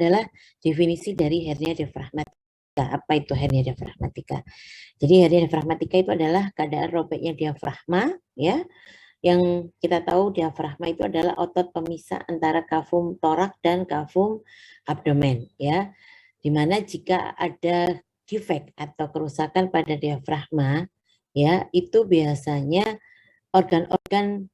adalah definisi dari hernia diafragmatika. Apa itu hernia diafragmatika? Jadi hernia diafragmatika itu adalah keadaan robeknya diafragma, ya. Yang kita tahu diafragma itu adalah otot pemisah antara kafum torak dan kafum abdomen, ya. Dimana jika ada defek atau kerusakan pada diafragma, ya, itu biasanya organ-organ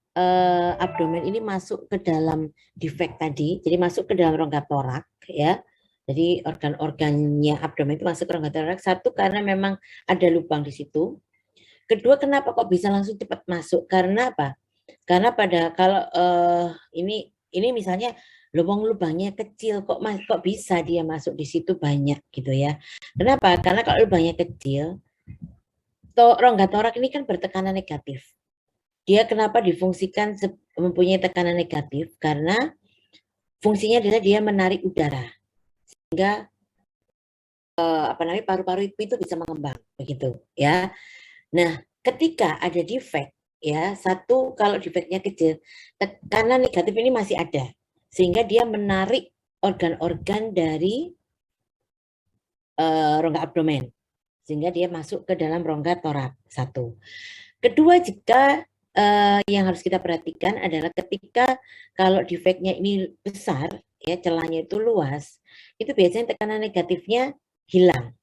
abdomen ini masuk ke dalam defek tadi, jadi masuk ke dalam rongga torak, ya. Jadi organ-organnya abdomen itu masuk ke rongga torak. Satu, karena memang ada lubang di situ. Kedua, kenapa kok bisa langsung cepat masuk? Karena apa? Karena pada kalau ini misalnya lubang-lubangnya kecil, kok bisa dia masuk di situ banyak gitu ya. Kenapa? Karena kalau lubangnya kecil, rongga torak ini kan bertekanan negatif. Dia kenapa difungsikan mempunyai tekanan negatif? Karena fungsinya adalah dia menarik udara sehingga paru-paru itu bisa mengembang begitu ya. Nah, ketika ada defek ya, satu, kalau defeknya kecil, tekanan negatif ini masih ada sehingga dia menarik organ-organ dari rongga abdomen sehingga dia masuk ke dalam rongga torak. Satu. Kedua, jika yang harus kita perhatikan adalah ketika kalau defeknya ini besar, ya celahnya itu luas, itu biasanya tekanan negatifnya hilang.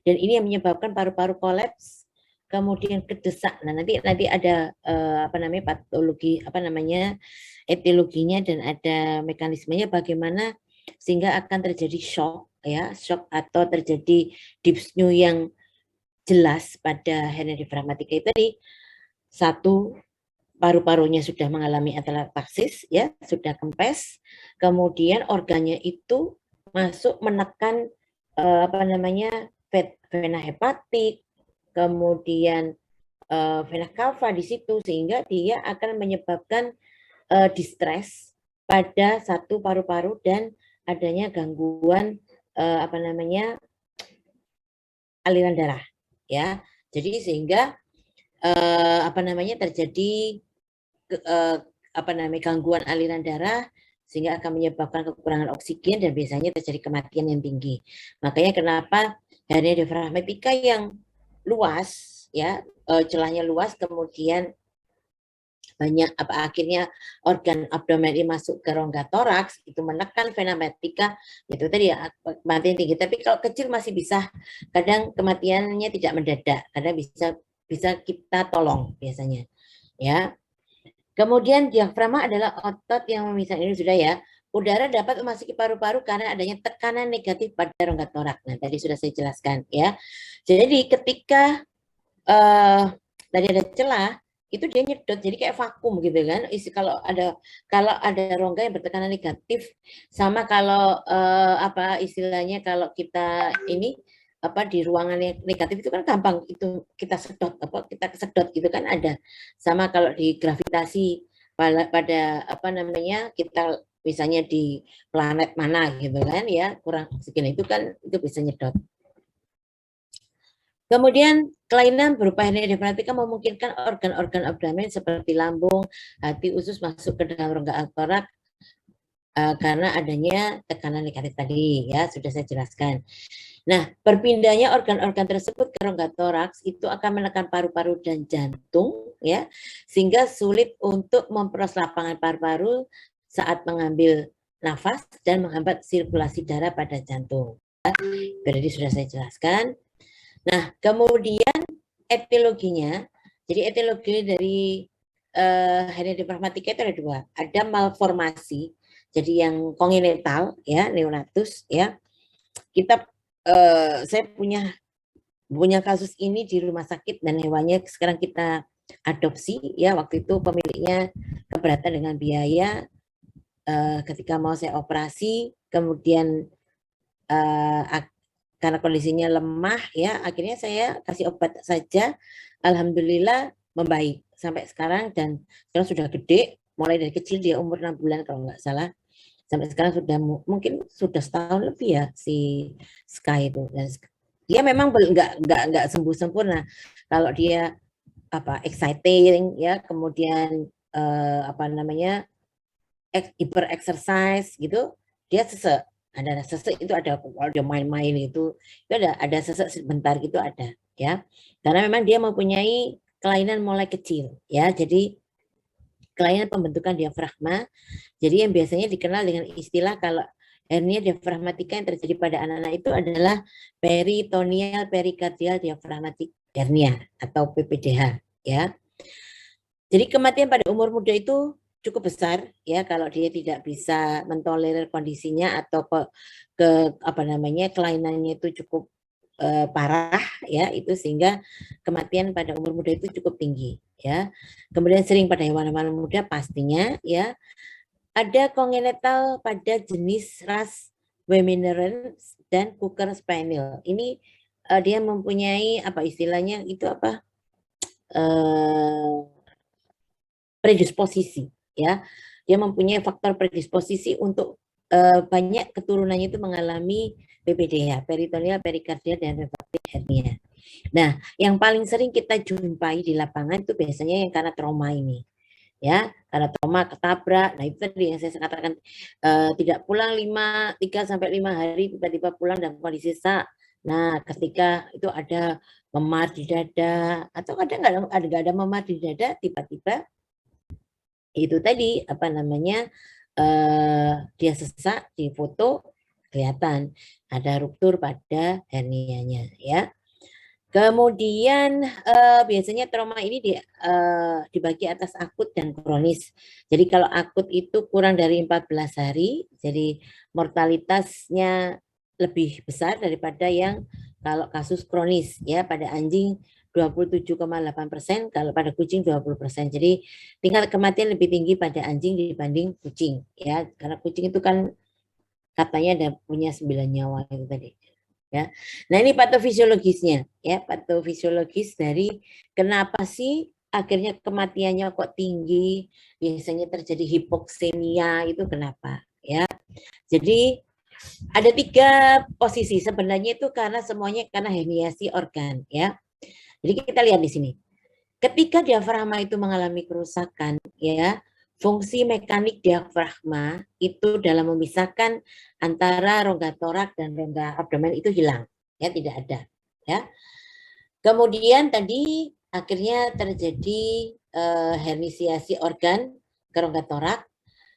Dan ini yang menyebabkan paru-paru kolaps, kemudian kedesak. Nah, nanti ada patologi etiologinya dan ada mekanismenya bagaimana sehingga akan terjadi shock atau terjadi dyspnea yang jelas pada hernia diafragmatika itu tadi. Satu, paru-parunya sudah mengalami atelektasis, ya, sudah kempes. Kemudian organnya itu masuk menekan vena hepatik, kemudian vena cava di situ, sehingga dia akan menyebabkan distress pada satu paru-paru dan adanya gangguan aliran darah, ya. Jadi sehingga terjadi gangguan aliran darah sehingga akan menyebabkan kekurangan oksigen dan biasanya terjadi kematian yang tinggi. Makanya kenapa hernia diafragmatika yang luas, ya, celahnya luas, kemudian banyak akhirnya organ abdomen ini masuk ke rongga toraks, itu menekan vena hepatika, itu tadi ya, kematian tinggi. Tapi kalau kecil masih bisa, kadang kematiannya tidak mendadak, kadang bisa kita tolong biasanya, ya. Kemudian diafragma adalah otot yang memisah, ini sudah ya, udara dapat memasuki paru-paru karena adanya tekanan negatif pada rongga torak. Nah, tadi sudah saya jelaskan ya. Jadi ketika tadi ada celah, itu dia nyedot, jadi kayak vakum gitu kan. Kalau ada rongga yang bertekanan negatif, sama kalau istilahnya kalau kita ini di ruangan yang negatif itu kan gampang itu kita sedot kita kesedot gitu kan ada. Sama kalau di gravitasi pada kita misalnya di planet mana gitu kan ya, kurang oksigen itu kan itu bisa nyedot. Kemudian kelainan berupa hernia diafragmatika memungkinkan organ-organ abdomen seperti lambung, hati, usus masuk ke dalam rongga torak karena adanya tekanan negatif tadi ya, sudah saya jelaskan. Nah, berpindahnya organ-organ tersebut ke rongga toraks itu akan menekan paru-paru dan jantung ya, sehingga sulit untuk memperos lapangan paru-paru saat mengambil nafas dan menghambat sirkulasi darah pada jantung. Berarti sudah saya jelaskan. Nah, kemudian etiologinya, jadi etiologi dari hernia diafragmatika itu ada dua. Ada malformasi, jadi yang kongenital ya, neonatus ya. Saya punya kasus ini di rumah sakit dan hewannya sekarang kita adopsi ya. Waktu itu pemiliknya keberatan dengan biaya ketika mau saya operasi, kemudian karena kondisinya lemah ya, akhirnya saya kasih obat saja, alhamdulillah membaik sampai sekarang, dan sekarang sudah gede, mulai dari kecil, dia umur 6 bulan kalau nggak salah, sampai sekarang sudah mungkin sudah setahun lebih ya si Sky itu. Dan dia memang nggak sembuh sempurna. Kalau dia exciting ya, kemudian hyper exercise gitu, dia sesek. Ada sesek itu ada, kalau dia main-main itu ada sesek sebentar gitu ada ya. Karena memang dia mempunyai kelainan mulai kecil ya. Jadi kelainan pembentukan diafragma. Jadi yang biasanya dikenal dengan istilah kalau hernia diafragmatika yang terjadi pada anak-anak itu adalah peritoneal perikardial diafragmatic hernia atau PPDH ya. Jadi kematian pada umur muda itu cukup besar ya kalau dia tidak bisa mentolerir kondisinya atau apa namanya kelainannya itu cukup parah ya, itu sehingga kematian pada umur muda itu cukup tinggi ya. Kemudian sering pada hewan-hewan muda pastinya ya. Ada congenital pada jenis ras Weimaraner dan Cocker Spaniel. Ini dia mempunyai apa istilahnya itu apa predisposisi ya. Dia mempunyai faktor predisposisi untuk banyak keturunannya itu mengalami PPDH, peritoneal perikardial dan refraktif hernia. Nah, yang paling sering kita jumpai di lapangan itu biasanya yang karena trauma ini. Ya, karena trauma ketabrak. Nah, itu tadi yang saya katakan tidak pulang 3 sampai 5 hari tiba-tiba pulang dalam kondisi sesak. Nah, ketika itu ada memar di dada atau kadang nggak ada memar di dada tiba-tiba itu tadi apa namanya dia sesak di foto kelihatan ada ruptur pada hernianya ya. Kemudian biasanya trauma ini dibagi atas akut dan kronis. Jadi kalau akut itu kurang dari 14 hari, jadi mortalitasnya lebih besar daripada yang kalau kasus kronis ya pada anjing 27,8%, kalau pada kucing 20%. Jadi tingkat kematian lebih tinggi pada anjing dibanding kucing ya, karena kucing itu kan katanya ada punya 9 nyawa itu tadi ya. Nah, ini patofisiologisnya ya, patofisiologis dari kenapa sih akhirnya kematiannya kok tinggi, biasanya terjadi hipoksemia itu kenapa ya. Jadi ada 3 posisi sebenarnya itu karena semuanya karena herniasi organ ya. Jadi kita lihat di sini. Ketika diafragma itu mengalami kerusakan ya, fungsi mekanik diafragma itu dalam memisahkan antara rongga torak dan rongga abdomen itu hilang ya, tidak ada ya. Kemudian tadi akhirnya terjadi hernisiasi organ ke rongga torak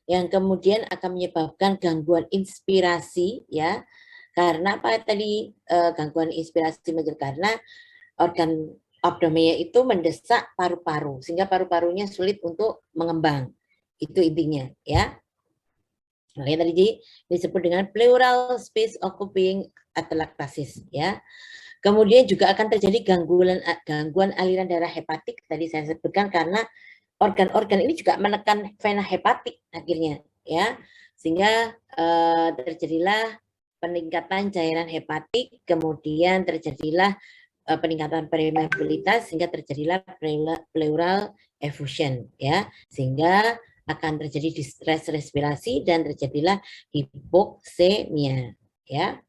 yang kemudian akan menyebabkan gangguan inspirasi ya. Karena apa tadi gangguan inspirasi karena organ abdomennya itu mendesak paru-paru sehingga paru-parunya sulit untuk mengembang. Itu intinya ya. Makanya tadi disebut dengan pleural space occupying atelectasis ya. Kemudian juga akan terjadi gangguan aliran darah hepatik tadi saya sebutkan karena organ-organ ini juga menekan vena hepatik akhirnya ya. Sehingga terjadilah peningkatan cairan hepatik, kemudian terjadilah peningkatan permeabilitas sehingga terjadilah pleural effusion ya, sehingga akan terjadi distress respirasi dan terjadilah hipoksemia ya.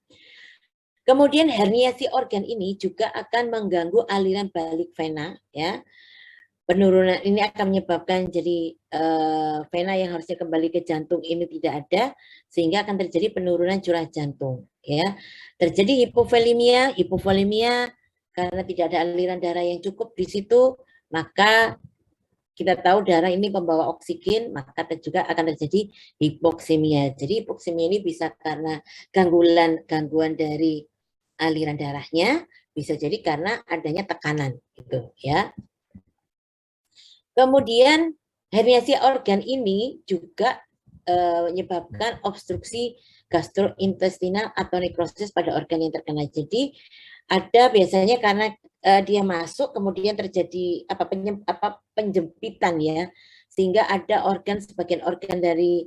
Kemudian herniasi organ ini juga akan mengganggu aliran balik vena ya. Penurunan ini akan menyebabkan jadi vena yang harusnya kembali ke jantung ini tidak ada sehingga akan terjadi penurunan curah jantung ya. Terjadi hipovolemia karena tidak ada aliran darah yang cukup di situ, maka kita tahu darah ini pembawa oksigen, maka juga akan terjadi hipoksemia. Jadi hipoksemia ini bisa karena gangguan dari aliran darahnya, bisa jadi karena adanya tekanan gitu ya. Kemudian herniasi organ ini juga menyebabkan obstruksi gastrointestinal atau nekrosis pada organ yang terkena. Jadi ada biasanya karena dia masuk kemudian terjadi penjempitan ya, sehingga ada sebagian organ dari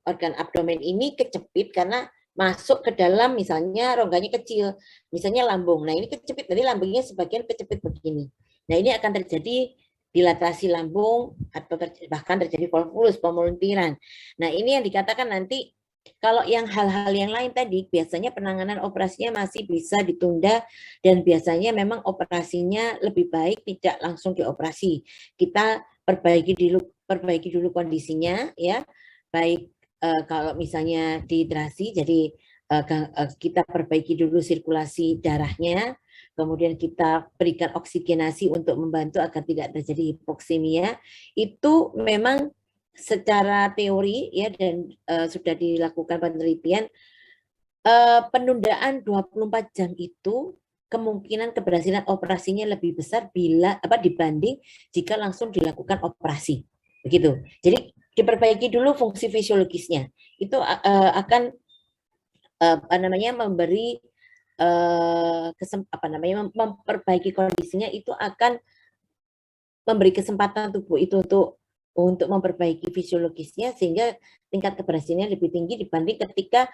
organ abdomen ini kecepit karena masuk ke dalam misalnya rongganya kecil, misalnya lambung. Nah ini kecepit, jadi lambungnya sebagian kecepit begini. Nah ini akan terjadi dilatasi lambung atau bahkan terjadi volvulus, pemelintiran. Nah ini yang dikatakan nanti kalau yang hal-hal yang lain tadi biasanya penanganan operasinya masih bisa ditunda dan biasanya memang operasinya lebih baik tidak langsung dioperasi. Kita perbaiki dulu kondisinya ya, baik kalau misalnya dehidrasi, jadi kita perbaiki dulu sirkulasi darahnya, kemudian kita berikan oksigenasi untuk membantu agar tidak terjadi hipoksemia. Itu memang secara teori ya, dan sudah dilakukan penelitian, penundaan 24 jam itu kemungkinan keberhasilan operasinya lebih besar bila dibanding jika langsung dilakukan operasi. Begitu. Jadi diperbaiki dulu fungsi fisiologisnya. Itu akan memberi memperbaiki kondisinya, itu akan memberi kesempatan tubuh itu untuk memperbaiki fisiologisnya, sehingga tingkat keberhasilannya lebih tinggi dibanding ketika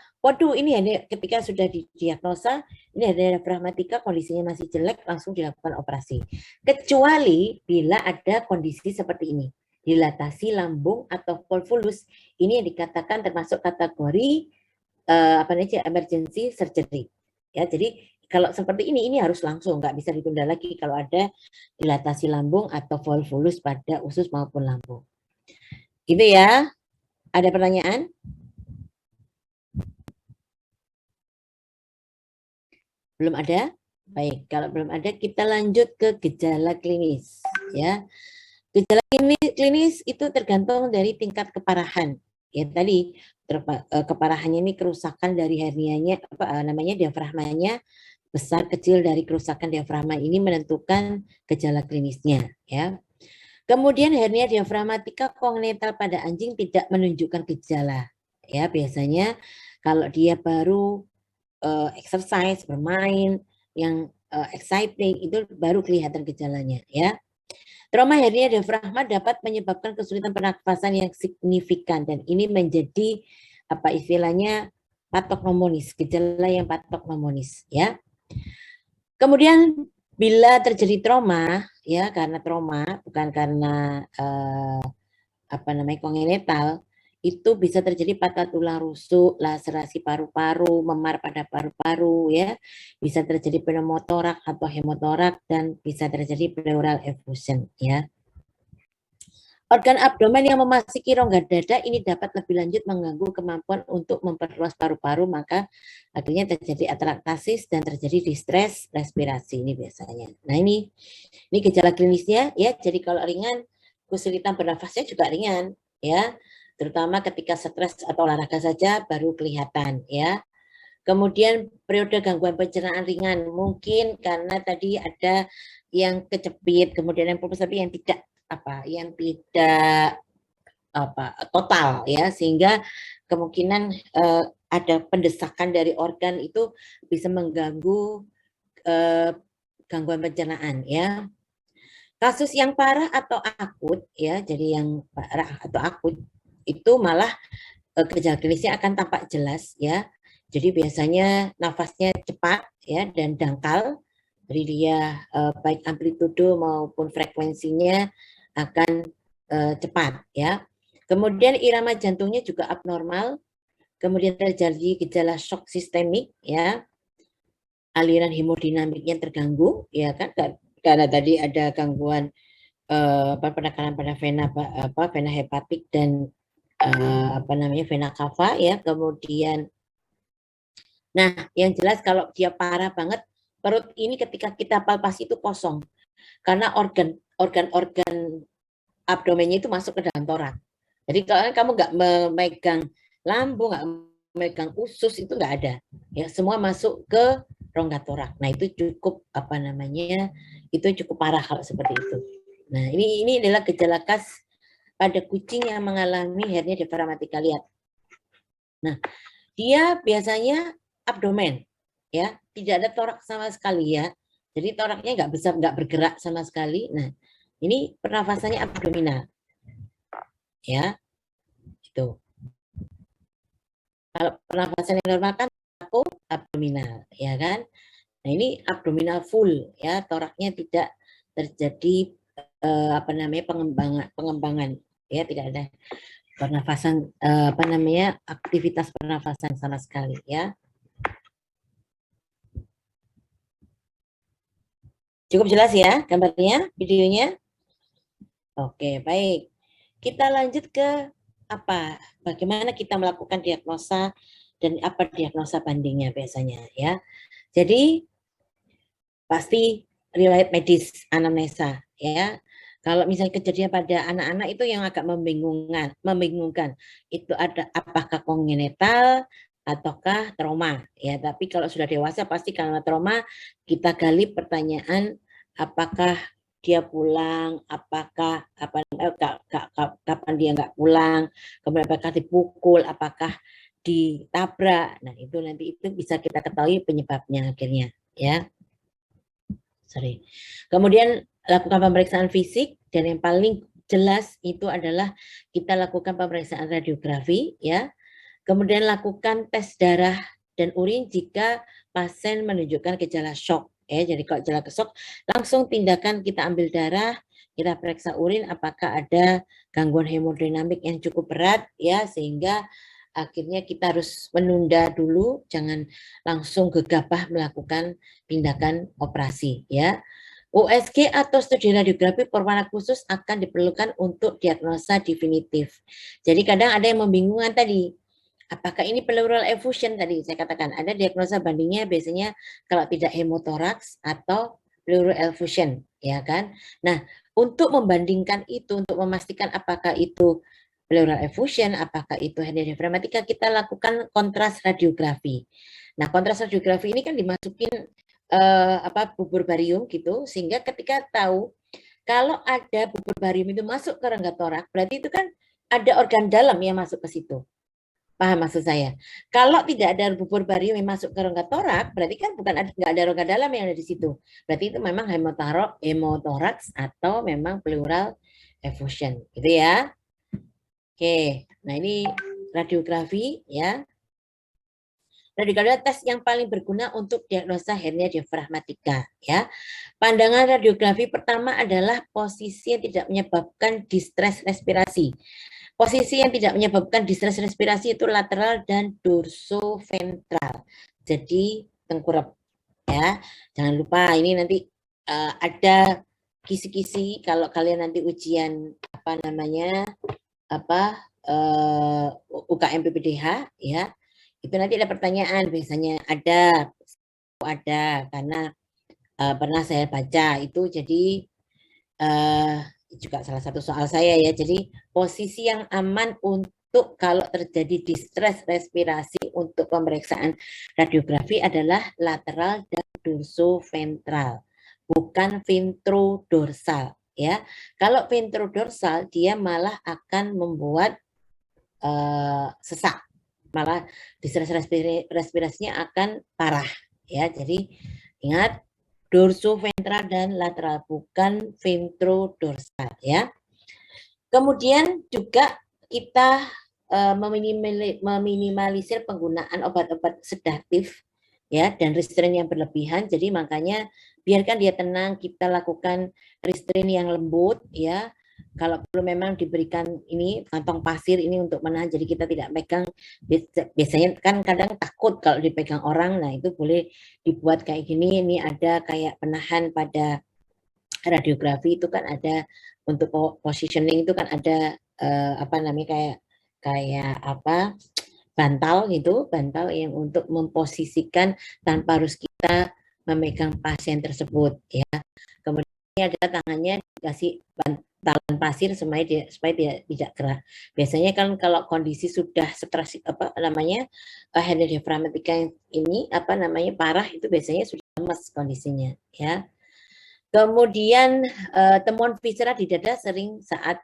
ketika sudah didiagnosa ini ada diafragmatika, kondisinya masih jelek, langsung dilakukan operasi. Kecuali bila ada kondisi seperti ini, dilatasi lambung atau volvulus, ini yang dikatakan termasuk kategori emergency surgery. Ya, jadi kalau seperti ini harus langsung, nggak bisa ditunda lagi kalau ada dilatasi lambung atau volvulus pada usus maupun lambung. Gitu ya. Ada pertanyaan? Belum ada? Baik, kalau belum ada kita lanjut ke gejala klinis. Ya, gejala klinis itu tergantung dari tingkat keparahan. Ya tadi keparahannya ini kerusakan dari hernianya, diafragmanya besar kecil dari kerusakan diafragma ini menentukan gejala klinisnya. Ya. Kemudian hernia diafragmatika kongenital pada anjing tidak menunjukkan gejala. Ya, biasanya kalau dia baru exercise, bermain yang exciting, itu baru kelihatan gejalanya. Ya. Trauma hernia diafragma dapat menyebabkan kesulitan pernafasan yang signifikan, dan ini menjadi istilahnya patognomonis, gejala yang patognomonis. Ya. Kemudian bila terjadi trauma, ya karena trauma bukan karena kongenital, itu bisa terjadi patah tulang rusuk, laserasi paru-paru, memar pada paru-paru, ya, bisa terjadi pneumotorak atau hemotorak, dan bisa terjadi pleural effusion, ya. Organ abdomen yang memasuki rongga dada ini dapat lebih lanjut mengganggu kemampuan untuk memperluas paru-paru, maka akhirnya terjadi atraktasis dan terjadi distres respirasi ini biasanya. Nah ini gejala klinisnya ya. Jadi kalau ringan, kesulitan bernafasnya juga ringan ya, terutama ketika stres atau olahraga saja baru kelihatan ya. Kemudian periode gangguan pencernaan ringan mungkin karena tadi ada yang kecepit, kemudian yang pulus, tapi yang tidak total ya, sehingga kemungkinan ada pendesakan dari organ itu bisa mengganggu gangguan pencernaan ya. Kasus yang parah atau akut ya, jadi yang parah atau akut itu malah gejala klinisnya akan tampak jelas ya. Jadi biasanya nafasnya cepat ya dan dangkal, jadi dia baik amplitudo maupun frekuensinya akan cepat ya. Kemudian irama jantungnya juga abnormal. Kemudian terjadi gejala shock sistemik ya. Aliran hemodinamiknya terganggu ya kan, karena tadi ada gangguan penekanan pada vena hepatik dan vena cava ya. Kemudian yang jelas kalau dia parah banget, perut ini ketika kita palpasi itu kosong karena organ abdomennya itu masuk ke dalam torak. Jadi kalau kamu nggak memegang lambung, nggak memegang usus, itu nggak ada. Ya, semua masuk ke rongga torak. Nah itu cukup itu cukup parah kalau seperti itu. Nah ini adalah gejala khas pada kucing yang mengalami hernia diafragmatika. Lihat. Nah dia biasanya abdomen, ya tidak ada torak sama sekali ya. Jadi toraknya nggak besar, nggak bergerak sama sekali. Nah ini pernafasannya abdominal, ya, itu. Kalau pernafasan yang normal kan abdominal, ya kan. Nah ini abdominal full, ya, toraknya tidak terjadi pengembangan, ya, tidak ada pernafasan aktivitas pernafasan sama sekali, ya. Cukup jelas ya gambarnya, videonya? Oke, baik. Kita lanjut ke apa? Bagaimana kita melakukan diagnosa dan apa diagnosa bandingnya biasanya ya. Jadi pasti riwayat medis anamnesa ya. Kalau misalnya kejadian pada anak-anak itu yang agak membingungkan. Itu ada apakah kongenital ataukah trauma ya. Tapi kalau sudah dewasa pasti karena trauma kita gali pertanyaan apakah dia pulang, apakah kapan dia nggak pulang, kemudian apakah dipukul, apakah ditabrak. Nah, itu nanti itu bisa kita ketahui penyebabnya akhirnya ya. Sorry. Kemudian lakukan pemeriksaan fisik dan yang paling jelas itu adalah kita lakukan pemeriksaan radiografi ya. Kemudian lakukan tes darah dan urin jika pasien menunjukkan gejala shock ya. Jadi kalau gejala shock langsung tindakan kita ambil darah, kita periksa urin apakah ada gangguan hemodinamik yang cukup berat ya sehingga akhirnya kita harus menunda dulu, jangan langsung gegabah melakukan tindakan operasi ya. USG atau studi radiografi berwarna khusus akan diperlukan untuk diagnosa definitif. Jadi kadang ada yang membingungkan tadi, apakah ini pleural effusion tadi saya katakan, ada diagnosa bandingnya biasanya kalau tidak hemotoraks atau pleural effusion, ya kan? Nah, untuk membandingkan itu, untuk memastikan apakah itu pleural effusion, apakah itu hernia diafragmatika, kita lakukan kontras radiografi. Nah, kontras radiografi ini kan dimasukin bubur barium gitu, sehingga ketika tahu kalau ada bubur barium itu masuk ke rongga torak, berarti itu kan ada organ dalam yang masuk ke situ. Paham maksud saya? Kalau tidak ada bubur barium yang masuk ke rongga torak, berarti kan nggak ada rongga dalam yang ada di situ. Berarti itu memang hemotoraks atau memang pleural effusion, gitu ya. Oke, nah ini radiografi ya. Radiografi tes yang paling berguna untuk diagnosa hernia diafragmatika ya. Pandangan radiografi pertama adalah posisi yang tidak menyebabkan distress respirasi. Posisi yang tidak menyebabkan distress respirasi itu lateral dan dorsoventral. Jadi tengkurap ya. Jangan lupa ini nanti ada kisi-kisi kalau kalian nanti ujian UKM PPDH ya. Itu nanti ada pertanyaan biasanya ada karena pernah saya baca itu jadi juga salah satu soal saya ya. Jadi posisi yang aman untuk kalau terjadi distress respirasi untuk pemeriksaan radiografi adalah lateral dan dorsoventral, bukan ventrodorsal ya. Kalau ventrodorsal dia malah akan membuat sesak, malah distress respirasinya akan parah ya. Jadi ingat dorsoventral dan lateral, bukan ventrodorsal ya. Kemudian juga kita meminimalisir penggunaan obat-obat sedatif ya dan restrain yang berlebihan. Jadi makanya biarkan dia tenang, kita lakukan restrain yang lembut ya. Kalau perlu memang diberikan ini kantong pasir ini untuk menahan, jadi kita tidak pegang. Biasanya kan kadang takut kalau dipegang orang, nah itu boleh dibuat kayak gini. Ini ada kayak penahan pada radiografi itu kan ada untuk positioning itu kan ada kayak bantal gitu, bantal yang untuk memposisikan tanpa harus kita memegang pasien tersebut ya. Kemudian ada tangannya dikasih bantalan pasir supaya dia tidak gerak. Biasanya kan kalau kondisi sudah stres hernia diafragmatika ini parah itu biasanya sudah lemas kondisinya ya. Kemudian temuan viscera di dada sering saat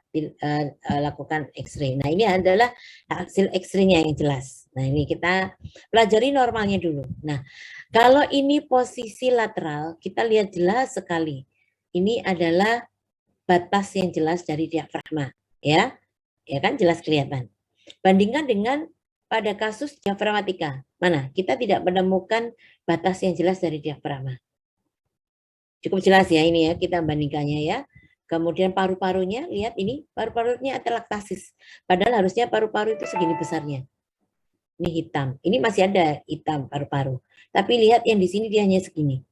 lakukan X-ray. Nah ini adalah hasil X-ray-nya yang jelas. Nah ini kita pelajari normalnya dulu. Nah kalau ini posisi lateral, kita lihat jelas sekali. Ini adalah batas yang jelas dari diafragma, ya kan jelas kelihatan. Bandingkan dengan pada kasus diafragmatika, mana kita tidak menemukan batas yang jelas dari diafragma. Cukup jelas ya ini ya, kita bandingkannya ya. Kemudian paru-parunya, lihat ini, paru-parunya atelektasis. Padahal harusnya paru-paru itu segini besarnya. Ini hitam. Ini masih ada hitam paru-paru. Tapi lihat yang di sini dia hanya segini.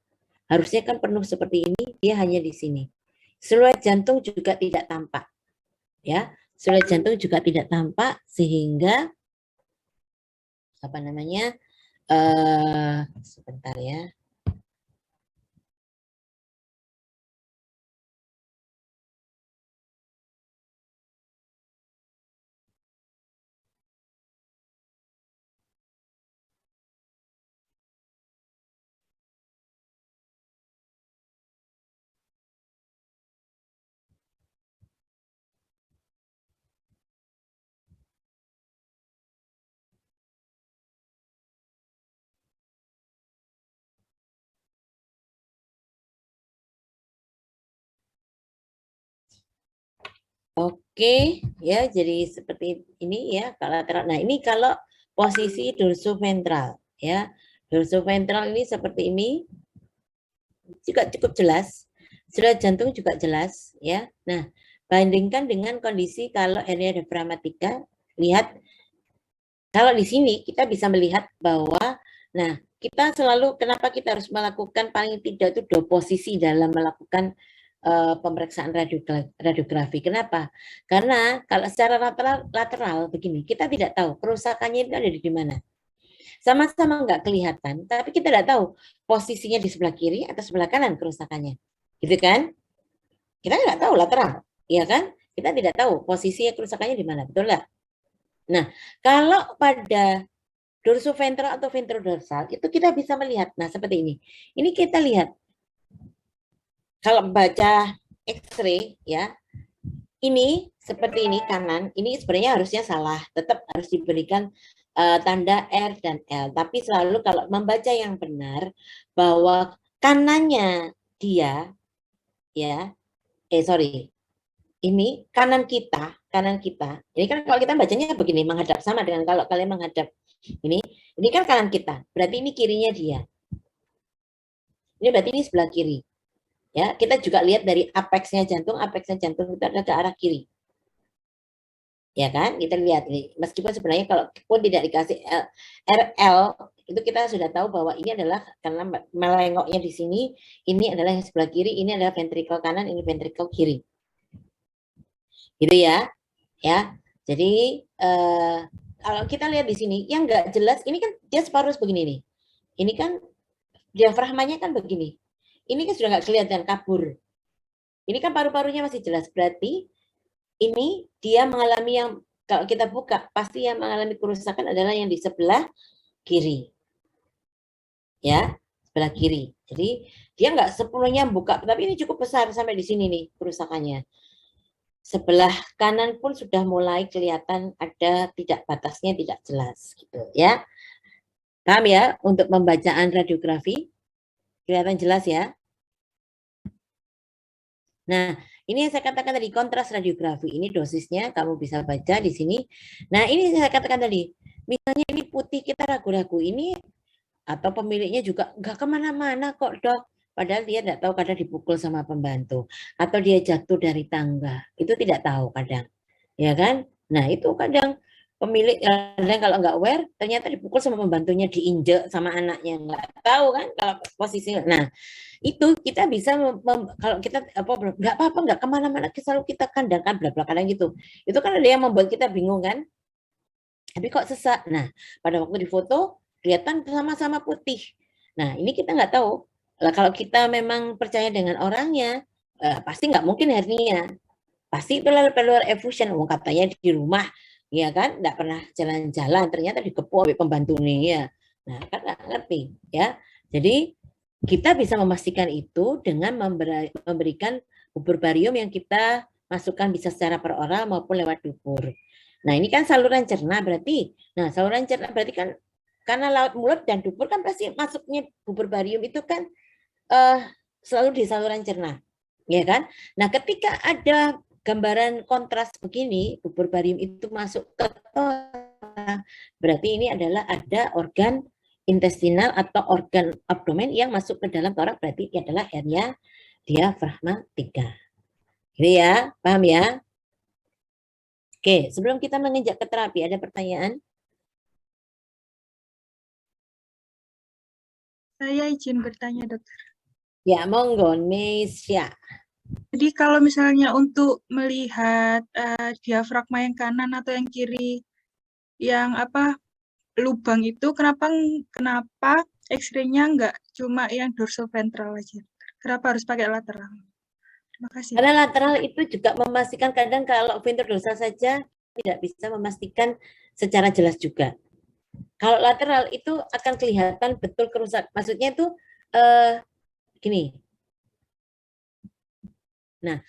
Harusnya kan penuh seperti ini, dia hanya di sini. Siluet jantung juga tidak tampak. Ya, Surat jantung juga tidak tampak sehingga apa namanya? Sebentar ya. Oke, ya jadi seperti ini ya kalau lateral. Nah, ini kalau posisi dorsoventral ya. Dorsoventral ini seperti ini juga cukup jelas. Surat jantung juga jelas ya. Nah, bandingkan dengan kondisi kalau hernia diafragmatika, lihat kalau di sini kita bisa melihat bahwa nah, kita selalu kenapa kita harus melakukan paling tidak itu 2 posisi dalam melakukan pemeriksaan radiografi. Kenapa? Karena kalau secara lateral begini, kita tidak tahu kerusakannya itu ada di mana. Sama-sama nggak kelihatan, tapi kita tidak tahu posisinya di sebelah kiri atau sebelah kanan kerusakannya. Gitu kan? Kita nggak tahu lateral, ya kan? Kita tidak tahu posisinya kerusakannya di mana, betul nggak? Nah, kalau pada dorsoventral atau ventrodorsal itu kita bisa melihat, nah seperti ini. Ini kita lihat, kalau baca X-ray ya, ini seperti ini kanan, ini sebenarnya harusnya salah, tetap harus diberikan tanda R dan L. Tapi selalu kalau membaca yang benar bahwa kanannya dia ya, sorry, ini kanan kita. Ini kan kalau kita bacanya begini, menghadap sama dengan kalau kalian menghadap ini. Ini kan kanan kita, berarti ini kirinya dia. Ini berarti ini sebelah kiri. Ya, kita juga lihat dari apexnya jantung itu adalah ke arah kiri. Ya kan? Kita lihat nih, meskipun sebenarnya kalau pun tidak dikasih RL itu kita sudah tahu bahwa ini adalah karena melengoknya di sini, ini adalah yang sebelah kiri, ini adalah ventrikel kanan, ini ventrikel kiri. Gitu ya. Ya. Jadi kalau kita lihat di sini yang nggak jelas ini kan dia separuh begini nih. Ini kan diafragmanya kan begini. Ini kan sudah nggak kelihatan kabur. Ini kan paru-parunya masih jelas. Berarti ini dia mengalami yang kalau kita buka pasti yang mengalami kerusakan adalah yang di sebelah kiri. Ya, sebelah kiri. Jadi dia nggak sepenuhnya buka, tapi ini cukup besar sampai di sini nih kerusakannya. Sebelah kanan pun sudah mulai kelihatan ada tidak batasnya tidak jelas gitu ya. Paham ya untuk pembacaan radiografi? Kelihatan jelas ya. Nah, ini yang saya katakan tadi kontras radiografi. Ini dosisnya kamu bisa baca di sini. Nah, ini saya katakan tadi. Misalnya ini putih kita ragu-ragu ini atau pemiliknya juga nggak kemana-mana kok dok. Padahal dia tidak tahu kadang dipukul sama pembantu atau dia jatuh dari tangga. Itu tidak tahu kadang, ya kan? Nah itu kadang pemilik kadang kalau nggak aware ternyata dipukul sama pembantunya, diinjek sama anaknya nggak tahu kan kalau posisinya. Nah itu kita bisa kalau kita apa nggak apa-apa nggak kemana-mana selalu kita kandangkan bla bla kadang gitu. Itu kan ada yang membuat kita bingung kan? Tapi kok sesak. Nah pada waktu difoto kelihatan sama-sama putih. Nah ini kita nggak tahu. Lah kalau kita memang percaya dengan orangnya, pasti nggak mungkin hernia. Pasti itu pelor effusion. Oh, katanya di rumah, ya kan, nggak pernah jalan-jalan. Ternyata dikepuk oleh pembantu nih ya. Nah kan nggak ngerti ya. Jadi kita bisa memastikan itu dengan memberikan bubur barium yang kita masukkan bisa secara peroral maupun lewat dubur. Nah ini kan saluran cerna berarti. Nah saluran cerna berarti kan karena laut mulut dan dubur kan pasti masuknya bubur barium itu kan uh, selalu di saluran cerna, ya kan? Nah, ketika ada gambaran kontras begini, bubur barium itu masuk ke torak, berarti ini adalah ada organ intestinal atau organ abdomen yang masuk ke dalam torak, berarti ini adalah hernia diafragmatika. Gitu ya, paham ya? Oke, sebelum kita menginjak ke terapi, ada pertanyaan? Saya izin bertanya, dokter. Ya, monggo, Nesya. Jadi kalau misalnya untuk melihat diafragma yang kanan atau yang kiri, yang lubang itu, kenapa X-ray-nya nggak cuma yang dorsoventral aja? Kenapa harus pakai lateral? Terima kasih. Karena lateral itu juga memastikan, kadang kalau ventrodorsal saja tidak bisa memastikan secara jelas juga. Kalau lateral itu akan kelihatan betul kerusakan. Maksudnya itu gini. Nah,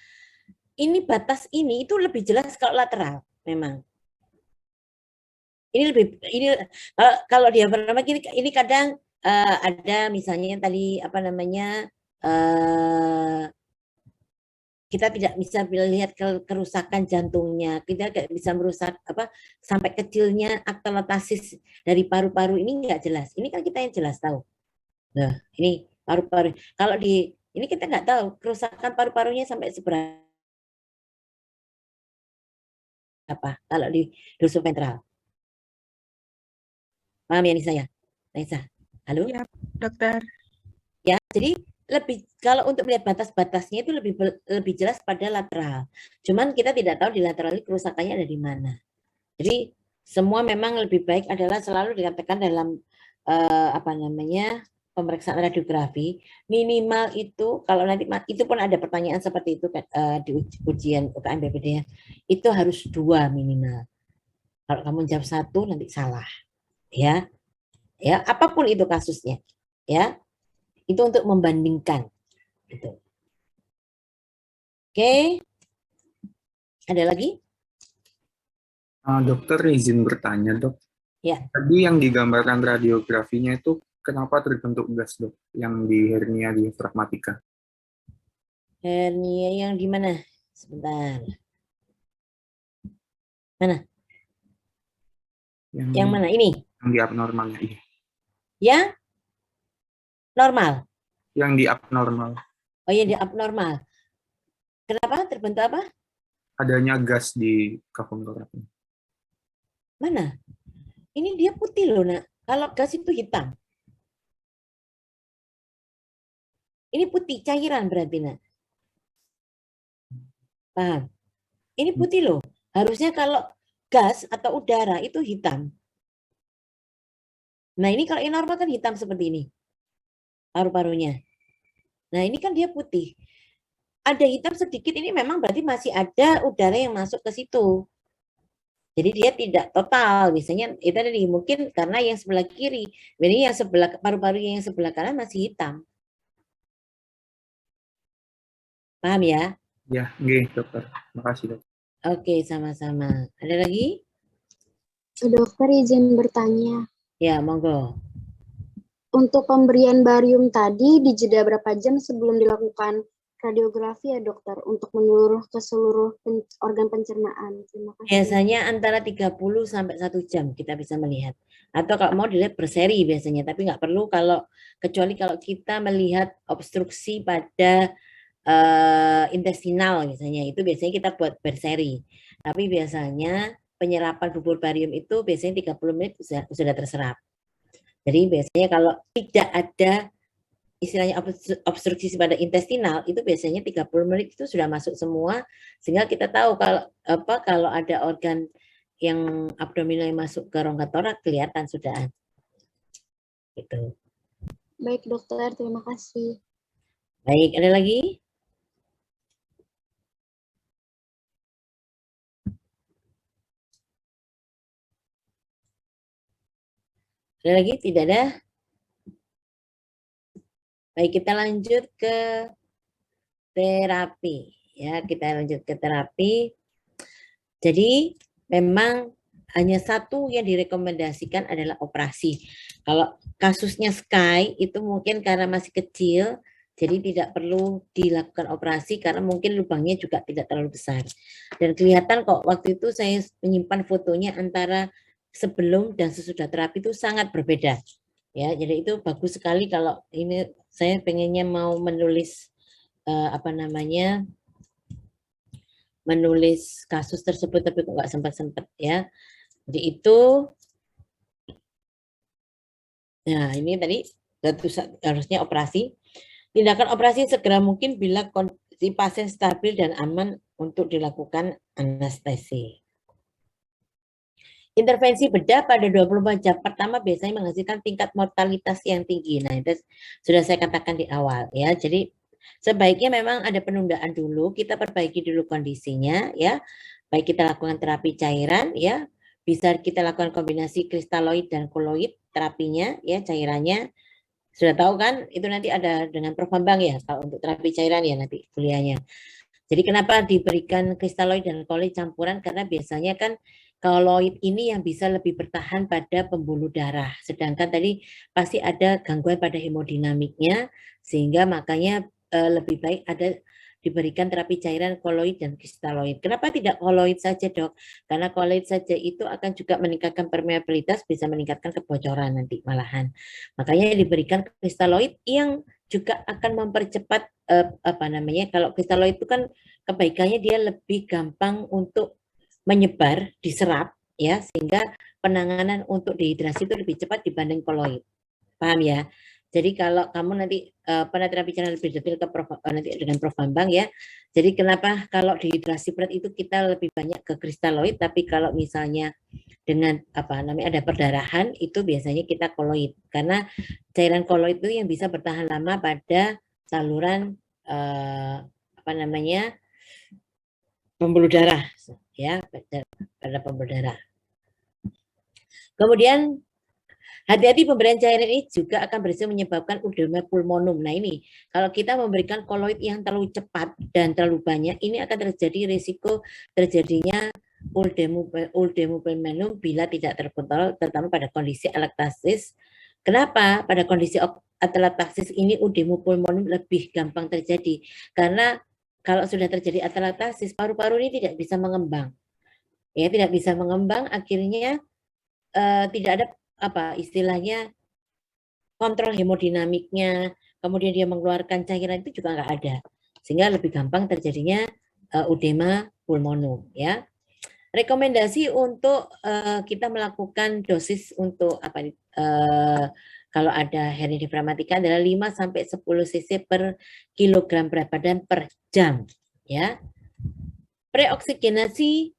ini batas ini itu lebih jelas kalau lateral memang. Ini kalau diafragma ini kadang ada misalnya tadi apa namanya kita tidak bisa melihat kerusakan jantungnya, kita tidak bisa merusak sampai kecilnya aktelatasis dari paru-paru ini nggak jelas. Ini kan kita yang jelas tahu. Nah, ini paru-paru. Kalau di ini kita nggak tahu kerusakan paru-parunya sampai seberapa kalau di dorsal ventral. Paham ya Nisa ya? Nisa, halo? Ya, dokter. Ya, jadi kalau untuk melihat batas-batasnya itu lebih jelas pada lateral. Cuman kita tidak tahu di lateral ini kerusakannya ada di mana. Jadi semua memang lebih baik adalah selalu dikatakan dalam pemeriksaan radiografi minimal itu, kalau nanti itu pun ada pertanyaan seperti itu di ujian UKM BPD ya, itu harus 2 minimal. Kalau kamu jawab 1 nanti salah, ya, apapun itu kasusnya, ya, itu untuk membandingkan, gitu. Oke, ada lagi? Dokter izin bertanya, Dok. Ya. Tadi yang digambarkan radiografinya itu kenapa terbentuk gas, Dok? Yang di hernia diafragmatika. Hernia yang di mana? Sebentar. Mana? Yang mana? Ini? Yang di abnormalnya, iya. Ya? Normal? Yang di abnormal. Oh ya, di abnormal. Kenapa? Terbentuk apa? Adanya gas di kafum torax. Mana? Ini dia putih loh, Nak. Kalau gas itu hitam. Ini putih, cairan berarti, Nak. Paham? Ini putih loh. Harusnya kalau gas atau udara itu hitam. Nah, ini kalau yang normal kan hitam seperti ini. Paru-parunya. Nah, ini kan dia putih. Ada hitam sedikit, ini memang berarti masih ada udara yang masuk ke situ. Jadi dia tidak total, misalnya itu tadi mungkin karena yang sebelah kiri, ini yang sebelah paru-paru yang sebelah kanan masih hitam. Paham ya? Ya, nggih, dokter. Makasih, dok. Oke, sama-sama. Ada lagi? Dokter izin bertanya. Ya, monggo. Untuk pemberian barium tadi di jeda berapa jam sebelum dilakukan radiografi ya dokter untuk menyeluruh ke seluruh organ pencernaan? Terima kasih. Biasanya antara 30 sampai 1 jam kita bisa melihat. Atau kalau mau dilihat berseri biasanya, tapi nggak perlu kecuali kalau kita melihat obstruksi pada intestinal misalnya, itu biasanya kita buat berseri. Tapi biasanya penyerapan bubur barium itu biasanya 30 menit sudah terserap. Jadi biasanya kalau tidak ada istilahnya obstruksi pada intestinal, itu biasanya 30 menit itu sudah masuk semua, sehingga kita tahu kalau ada organ yang abdominal yang masuk ke rongga torak kelihatan sudah. Gitu. Baik dokter, terima kasih. Baik, ada lagi? Ada lagi? Tidak ada? Baik, kita lanjut ke terapi. Ya, kita lanjut ke terapi. Jadi, memang hanya satu yang direkomendasikan adalah operasi. Kalau kasusnya Sky itu mungkin karena masih kecil, jadi tidak perlu dilakukan operasi karena mungkin lubangnya juga tidak terlalu besar. Dan kelihatan kok waktu itu saya menyimpan fotonya antara sebelum dan sesudah terapi itu sangat berbeda. Ya, jadi itu bagus sekali kalau ini saya pengennya mau menulis menulis kasus tersebut tapi kok nggak sempat ya. Jadi itu, nah ini tadi harusnya operasi. Tindakan operasi segera mungkin bila si pasien stabil dan aman untuk dilakukan anestesi. Intervensi bedah pada 24 jam pertama biasanya menghasilkan tingkat mortalitas yang tinggi. Nah, itu sudah saya katakan di awal ya. Jadi sebaiknya memang ada penundaan dulu, kita perbaiki dulu kondisinya ya. Baik kita lakukan terapi cairan ya, bisa kita lakukan kombinasi kristaloid dan koloid terapinya ya, cairannya. Sudah tahu kan, itu nanti ada dengan Prof. Bambang ya, kalau untuk terapi cairan ya nanti kuliahnya. Jadi kenapa diberikan kristaloid dan koloid campuran? Karena biasanya kan koloid ini yang bisa lebih bertahan pada pembuluh darah. Sedangkan tadi pasti ada gangguan pada hemodinamiknya, sehingga makanya lebih baik ada diberikan terapi cairan koloid dan kristaloid. Kenapa tidak koloid saja, Dok? Karena koloid saja itu akan juga meningkatkan permeabilitas, bisa meningkatkan kebocoran nanti malahan. Makanya diberikan kristaloid yang juga akan mempercepat kalau kristaloid itu kan kebaikannya dia lebih gampang untuk menyebar, diserap ya, sehingga penanganan untuk dehidrasi itu lebih cepat dibanding koloid. Paham ya? Jadi kalau kamu nanti pernah terapi cairan lebih detail ke nanti dengan Prof. Bambang ya. Jadi kenapa kalau dehidrasi berat itu kita lebih banyak ke kristaloid, tapi kalau misalnya dengan ada perdarahan itu biasanya kita koloid, karena cairan koloid itu yang bisa bertahan lama pada saluran pembuluh darah ya, pada pembuluh darah. Kemudian hati-hati pemberian cairan ini juga akan berisiko menyebabkan edema pulmonum. Nah ini, kalau kita memberikan koloid yang terlalu cepat dan terlalu banyak, ini akan terjadi risiko terjadinya edema pulmonum bila tidak terkontrol, terutama pada kondisi alektasis. Kenapa? Pada kondisi atelektasis ini edema pulmonum lebih gampang terjadi. Karena kalau sudah terjadi atelektasis, paru-paru ini tidak bisa mengembang. Ya, tidak bisa mengembang, akhirnya tidak ada istilahnya kontrol hemodinamiknya, kemudian dia mengeluarkan cairan itu juga nggak ada, sehingga lebih gampang terjadinya edema pulmonum ya. Rekomendasi untuk kita melakukan dosis untuk kalau ada hernia diafragmatika adalah 5 sampai 10 cc per kilogram berat badan per jam ya. Preoksigenasi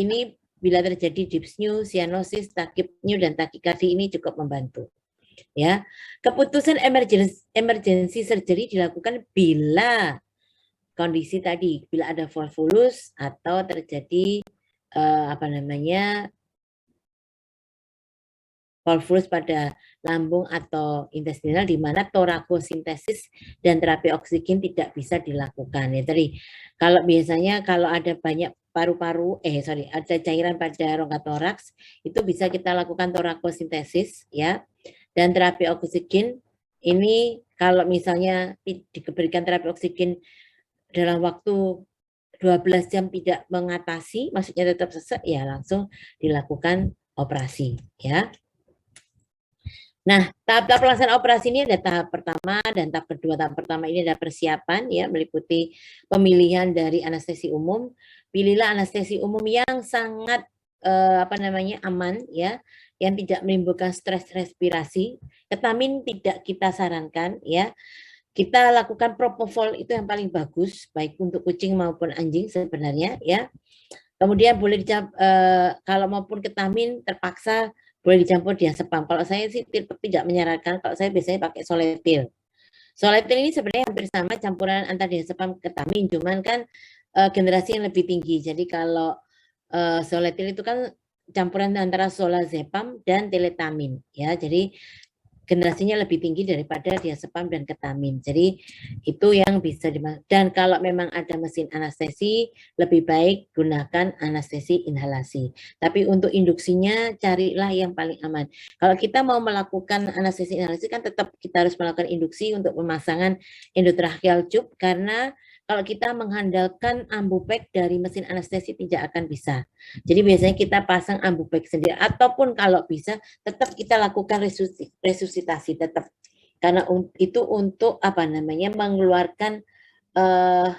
ini bila terjadi dyspnea, cyanosis, takipneu dan takikardi ini cukup membantu. Ya, keputusan emergency surgery dilakukan bila kondisi tadi, bila ada volvulus atau terjadi volvulus pada lambung atau intestinal, di mana torakosintesis dan terapi oksigen tidak bisa dilakukan. Ya, tadi kalau biasanya kalau ada banyak ada cairan pada rongga toraks, itu bisa kita lakukan torakosintesis ya. Dan terapi oksigen ini kalau misalnya diberikan terapi oksigen dalam waktu 12 jam tidak mengatasi, maksudnya tetap sesek, ya langsung dilakukan operasi ya. Nah, tahap-tahap pelaksanaan operasi ini ada tahap pertama dan tahap kedua. Tahap pertama ini ada persiapan ya, meliputi pemilihan dari anestesi umum. Pilihlah anestesi umum yang sangat aman ya, yang tidak menimbulkan stres respirasi. Ketamin tidak kita sarankan ya. Kita lakukan propofol, itu yang paling bagus baik untuk kucing maupun anjing sebenarnya ya. Kemudian boleh kalau maupun ketamin terpaksa boleh dicampur diazepam. Kalau saya sih tidak menyarankan, kalau saya biasanya pakai soletil. Soletil ini sebenarnya hampir sama campuran antara diazepam ketamin, cuman kan generasi yang lebih tinggi. Jadi kalau soletil itu kan campuran antara solazepam dan teletamin ya. Jadi generasinya lebih tinggi daripada diazepam dan ketamin. Jadi itu yang bisa dan kalau memang ada mesin anestesi, lebih baik gunakan anestesi inhalasi. Tapi untuk induksinya carilah yang paling aman. Kalau kita mau melakukan anestesi inhalasi kan tetap kita harus melakukan induksi untuk pemasangan endotracheal tube, karena kalau kita mengandalkan ambupek dari mesin anestesi tidak akan bisa. Jadi biasanya kita pasang ambupek sendiri, ataupun kalau bisa tetap kita lakukan resusitasi tetap, karena itu untuk mengeluarkan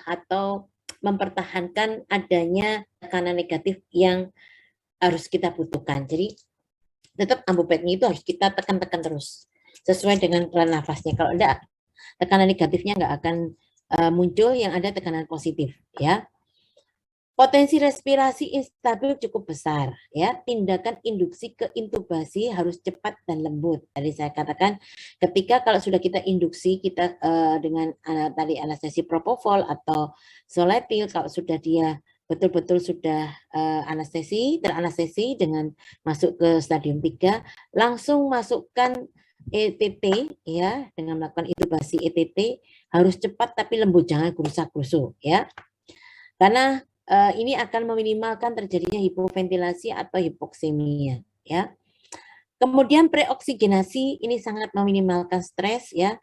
atau mempertahankan adanya tekanan negatif yang harus kita butuhkan. Jadi tetap ambupeknya itu harus kita tekan-tekan terus sesuai dengan pelan nafasnya. Kalau enggak, tekanan negatifnya nggak akan muncul yang ada tekanan positif, ya. Potensi respirasi instabil cukup besar, ya. Tindakan induksi ke intubasi harus cepat dan lembut. Tadi saya katakan, ketika kalau sudah kita induksi, kita dengan tadi anestesi propofol atau Zolethil, kalau sudah dia betul-betul sudah teranestesi dengan masuk ke stadium 3, langsung masukkan ETT, ya, dengan melakukan intubasi ETT harus cepat tapi lembut, jangan gerusak-gerusuk, ya. Karena ini akan meminimalkan terjadinya hipoventilasi atau hipoksemia, ya. Kemudian preoksigenasi ini sangat meminimalkan stres, ya.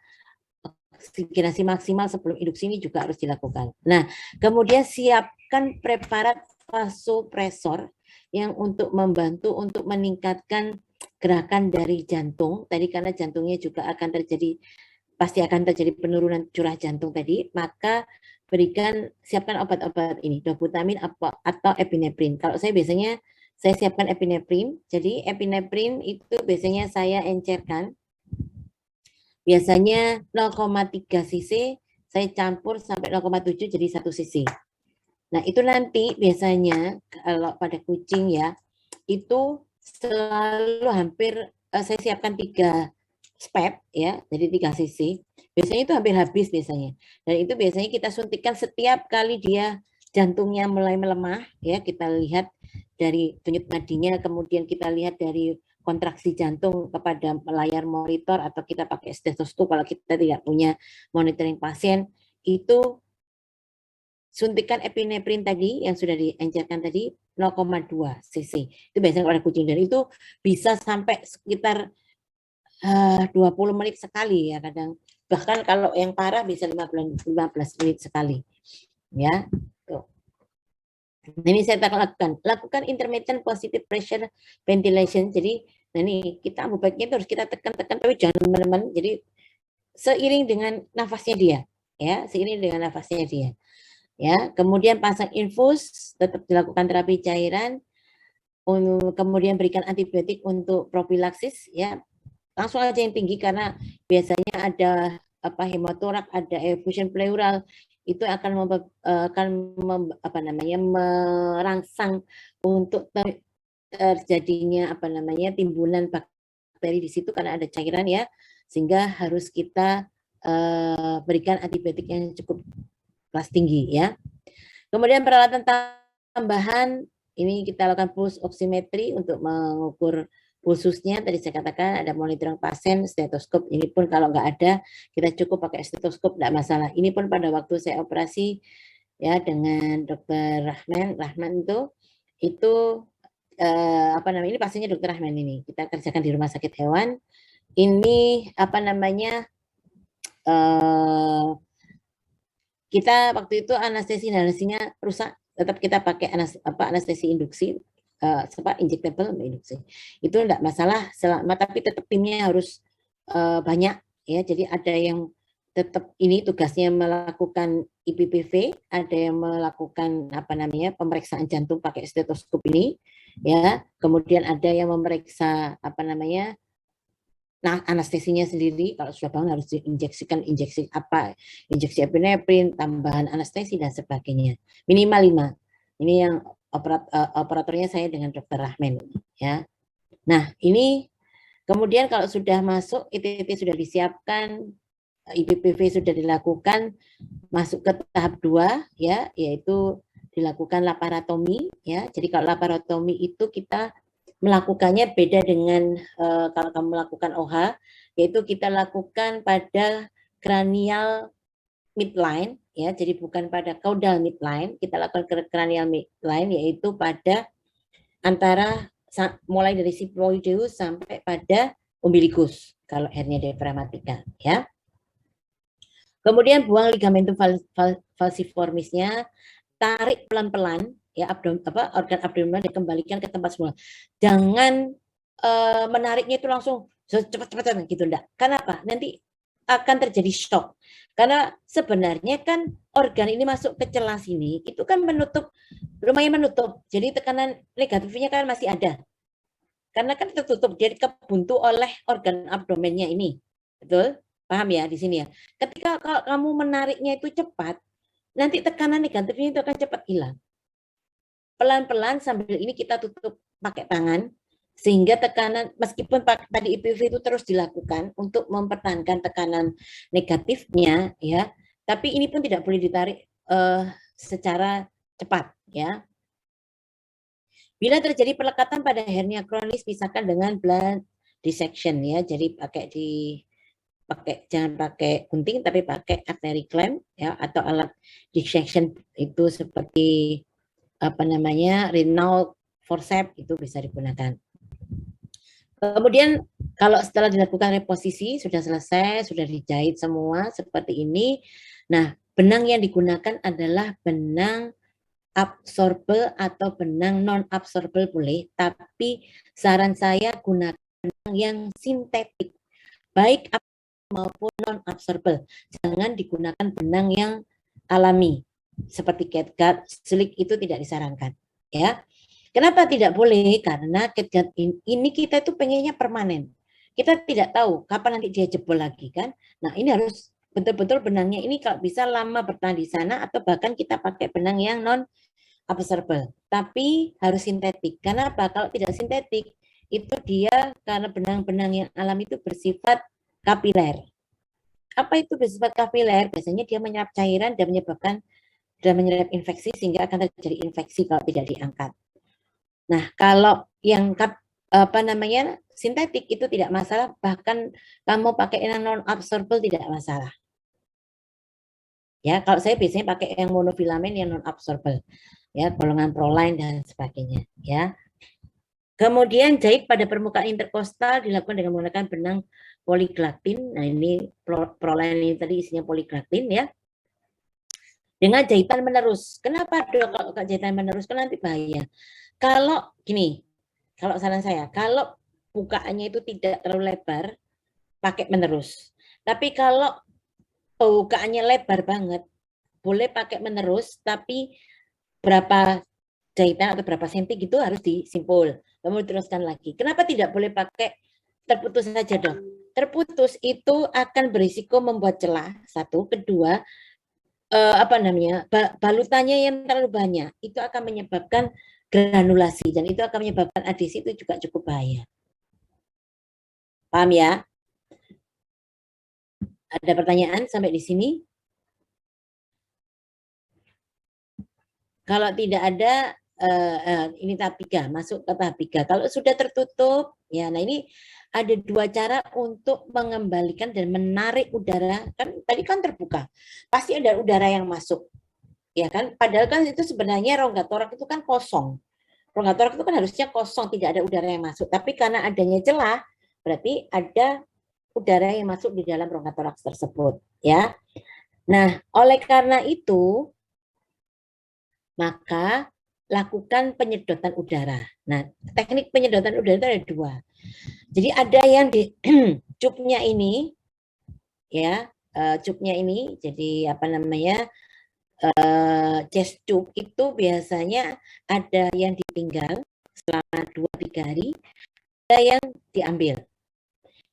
Oksigenasi maksimal sebelum induksi ini juga harus dilakukan. Nah, kemudian siapkan preparat vasopresor yang untuk membantu untuk meningkatkan gerakan dari jantung. Tadi karena jantungnya juga akan pasti akan terjadi penurunan curah jantung tadi, maka siapkan obat-obat ini, doputamin atau epinefrin. Kalau saya biasanya saya siapkan epinefrin. Jadi epinefrin itu biasanya saya encerkan. Biasanya 0,3 cc, saya campur sampai 0,7 jadi 1 cc. Nah, itu nanti biasanya kalau pada kucing, ya, itu selalu hampir saya siapkan 3 spep, ya, jadi 3 cc. Biasanya itu hampir habis biasanya. Dan itu biasanya kita suntikan setiap kali dia jantungnya mulai melemah, ya, kita lihat dari denyut nadinya, kemudian kita lihat dari kontraksi jantung kepada layar monitor, atau kita pakai stetoskop kalau kita tidak punya monitoring pasien, itu suntikan epinefrin tadi yang sudah diencerkan tadi 0,2 cc. Itu biasanya pada kucing, dan itu bisa sampai sekitar 20 menit sekali, ya, kadang. Bahkan kalau yang parah bisa 15 menit sekali, ya. Tuh. Ini saya lakukan intermittent positive pressure ventilation. Jadi ini kita baiknya harus kita tekan-tekan, tapi jangan teman-teman. Jadi seiring dengan nafasnya dia, ya, seiring dengan nafasnya dia, ya. Kemudian pasang infus, tetap dilakukan terapi cairan, kemudian berikan antibiotik untuk propilaksis, ya. Langsung aja yang tinggi karena biasanya ada hemotorak, ada effusion pleural, itu akan merangsang untuk terjadinya timbulan bakteri di situ karena ada cairan, ya, sehingga harus kita berikan antibiotik yang cukup kelas tinggi, ya. Kemudian peralatan tambahan ini kita lakukan pulse oximetry untuk mengukur pulsusnya. Tadi saya katakan ada monitoring pasien, stetoskop. Ini pun kalau nggak ada, kita cukup pakai stetoskop, nggak masalah. Ini pun pada waktu saya operasi, ya, dengan Dokter Rahman itu ini pasiennya Dokter Rahman ini. Kita kerjakan di rumah sakit hewan. Ini kita waktu itu anestesinya rusak, tetap kita pakai anestesi induksi, injectable induksi. Itu enggak masalah selama, tapi tetap timnya harus banyak, ya. Jadi ada yang tetap ini tugasnya melakukan IPPV, ada yang melakukan pemeriksaan jantung pakai stetoskop ini, ya. Kemudian ada yang memeriksa anestesinya sendiri. Kalau sudah bangun harus diinjeksikan injeksi epinefrin, tambahan anestesi dan sebagainya. Minimal 5. Ini yang operatornya saya dengan Dokter Rahman, ya. Nah, ini kemudian kalau sudah masuk, ITT sudah disiapkan, IPPV sudah dilakukan, masuk ke tahap 2, ya, yaitu dilakukan laparotomi, ya. Jadi kalau laparotomi itu kita melakukannya beda dengan kalau kamu melakukan OH, yaitu kita lakukan pada cranial midline, ya. Jadi bukan pada caudal midline, kita lakukan cranial midline, yaitu pada antara mulai dari siphoideus sampai pada umbilikus kalau hernia diafragmatika, ya. Kemudian buang ligamentum falciformisnya, tarik pelan-pelan, ya, organ abdominal dikembalikan ke tempat semula. Jangan menariknya itu langsung cepat-cepat gitu, enggak. Kenapa? Nanti akan terjadi shock. Karena sebenarnya kan organ ini masuk ke celah sini, itu kan lumayan menutup. Jadi tekanan negatifnya kan masih ada. Karena kan tertutup, jadi kebuntu oleh organ abdomennya ini. Betul? Paham ya di sini ya? Ketika kalau kamu menariknya itu cepat, nanti tekanan negatifnya itu akan cepat hilang. Pelan-pelan sambil ini kita tutup pakai tangan, sehingga tekanan, meskipun tadi IPV itu terus dilakukan untuk mempertahankan tekanan negatifnya, ya, tapi ini pun tidak boleh ditarik secara cepat, ya. Bila terjadi pelekatan pada hernia kronis, pisahkan dengan blood dissection, ya. Jadi jangan pakai gunting, tapi pakai artery clamp, ya, atau alat dissection itu seperti apa namanya, Renault forceps itu bisa digunakan. Kemudian kalau setelah dilakukan reposisi sudah selesai, sudah dijahit semua seperti ini. Nah, benang yang digunakan adalah benang absorbable atau benang non absorbable boleh, tapi saran saya gunakan benang yang sintetik, baik maupun non absorbable. Jangan digunakan benang yang alami seperti catgut, slick itu tidak disarankan, ya. Kenapa tidak boleh? Karena catgut ini kita itu pengennya permanen. Kita tidak tahu kapan nanti dia jebol lagi kan. Nah, ini harus betul-betul benangnya ini kalau bisa lama bertahan di sana, atau bahkan kita pakai benang yang non absorbable. Tapi harus sintetik. Kenapa? Kalau tidak sintetik itu dia karena benang-benang yang alami itu bersifat kapiler. Apa itu bersifat kapiler? Biasanya dia menyerap cairan dan menyerap infeksi, sehingga akan terjadi infeksi kalau tidak diangkat. Nah, kalau yang sintetik itu tidak masalah, bahkan kamu pakai yang non absorbable tidak masalah. Ya, kalau saya biasanya pakai yang monofilamen yang non absorbable, ya, golongan proline dan sebagainya, ya. Kemudian jahit pada permukaan interkostal dilakukan dengan menggunakan benang poliglaktin. Nah, ini proline ini tadi isinya poliglaktin, ya. Dengan jahitan menerus. Kenapa dok kalau jahitan menerus? Kan nanti bahaya. Kalau gini, kalau saran saya, kalau bukaannya itu tidak terlalu lebar, pakai menerus. Tapi kalau bukaannya lebar banget, boleh pakai menerus, tapi berapa jahitan atau berapa senti gitu harus disimpul. Kemudian teruskan lagi. Kenapa tidak boleh pakai terputus saja dok? Terputus itu akan berisiko membuat celah, satu. Kedua, balutannya yang terlalu banyak itu akan menyebabkan granulasi, dan itu akan menyebabkan adesi, itu juga cukup bahaya. Paham ya? Ada pertanyaan sampai di sini? Kalau tidak ada, ini tahap 3, masuk ke tahap 3. Kalau sudah tertutup, ya, nah ini ada 2 cara untuk mengembalikan dan menarik udara. Kan tadi kan terbuka, pasti ada udara yang masuk, ya kan? Padahal kan itu sebenarnya rongga torak itu kan kosong. Rongga torak itu kan harusnya kosong, tidak ada udara yang masuk. Tapi karena adanya celah, berarti ada udara yang masuk di dalam rongga toraks tersebut, ya. Nah, oleh karena itu, maka lakukan penyedotan udara. Nah, teknik penyedotan udara itu ada 2. Jadi ada yang di cupnya ini, ya, cupnya ini, jadi apa namanya, chest tube itu biasanya ada yang ditinggal selama 2-3 hari, ada yang diambil.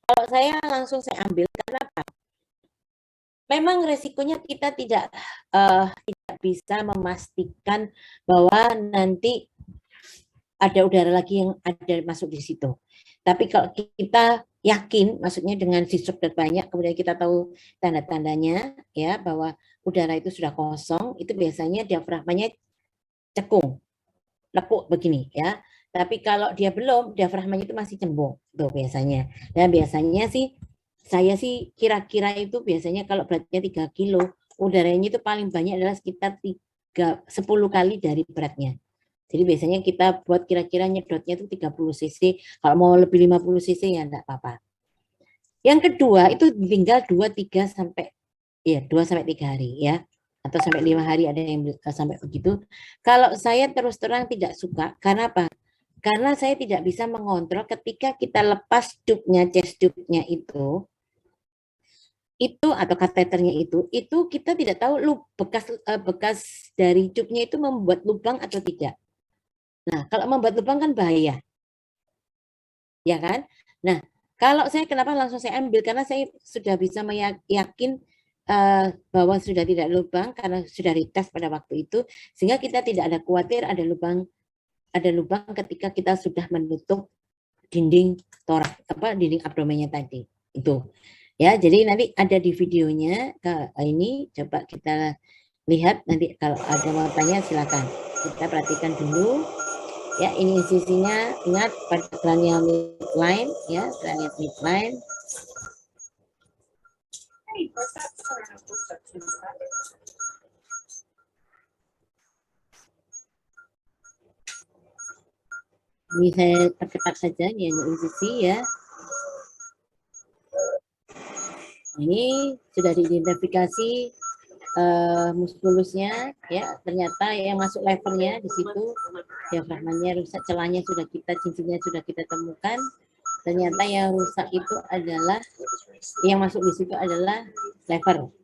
Kalau saya langsung saya ambil, karena apa? Memang resikonya kita tidak bisa memastikan bahwa nanti ada udara lagi yang ada masuk di situ. Tapi kalau kita yakin, maksudnya dengan disedot banyak, kemudian kita tahu tanda-tandanya, ya, bahwa udara itu sudah kosong, itu biasanya diafragmanya cekung, lekuk begini, ya. Tapi kalau dia belum, diafragmanya itu masih cembung, tuh biasanya. Dan biasanya sih, saya sih kira-kira itu biasanya kalau beratnya 3 kilo, udaranya itu paling banyak adalah sekitar 10 kali dari beratnya. Jadi biasanya kita buat kira-kira nyedotnya itu 30 cc, kalau mau lebih 50 cc ya enggak apa-apa. Yang kedua itu tinggal 2-3 sampai 3 hari, ya. Atau sampai 5 hari, ada yang sampai begitu. Kalau saya terus terang tidak suka, karena apa? Karena saya tidak bisa mengontrol ketika kita lepas tube-nya, chest tube-nya itu atau kateternya itu kita tidak tahu bekas dari tube-nya itu membuat lubang atau tidak. Nah, kalau membuat lubang kan bahaya, ya kan? Nah, Kalau saya kenapa langsung saya ambil, karena saya sudah bisa yakin bahwa sudah tidak lubang karena sudah retest pada waktu itu, sehingga kita tidak ada khawatir ada lubang ketika kita sudah menutup dinding torak dinding abdomennya tadi itu. Ya, jadi nanti ada di videonya ini, coba kita lihat, nanti kalau ada mau tanya silakan. Kita perhatikan dulu. Ya, ini insisinya, ingat pada cranial midline, ya, cranial midline. Ini saya percepat saja, ini insisi ya. Ini sudah diidentifikasi muskulusnya, ya, ternyata yang masuk levernya di situ, diafragmanya rusak, celahnya sudah cincinnya sudah kita temukan. Ternyata yang rusak itu adalah, yang masuk di situ adalah lever.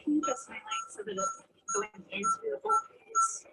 Can you adjust my light so that it's going into the bulkheads?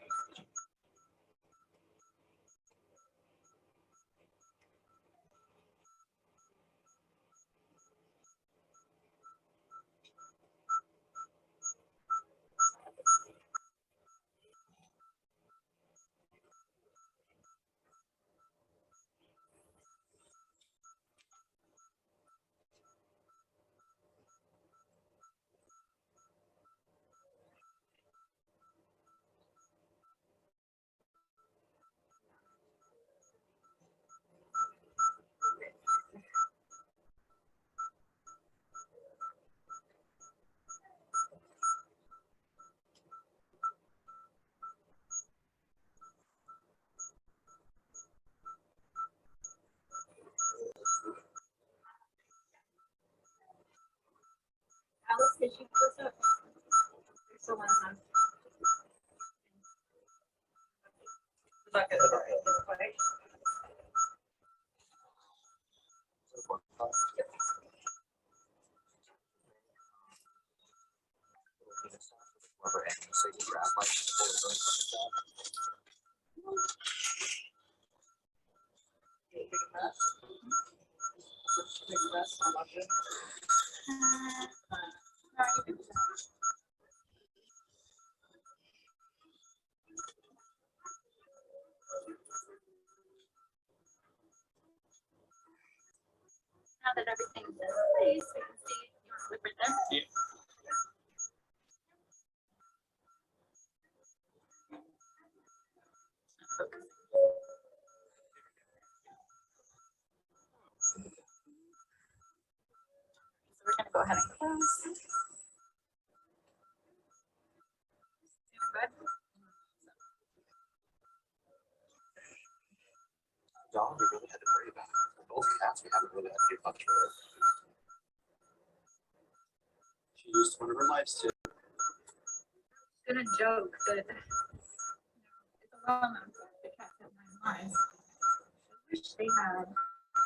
Alice, did you close up? There's the one on. Now that everything's in place, we can see your liver there. Yeah. So we're gonna go ahead and close. Doing good. Dog, we really had to worry about it. For both cats, we haven't really had to do much with. She used one of her lives to. Gonna joke that it's a well known fact that cats have 9 lives. I wish they had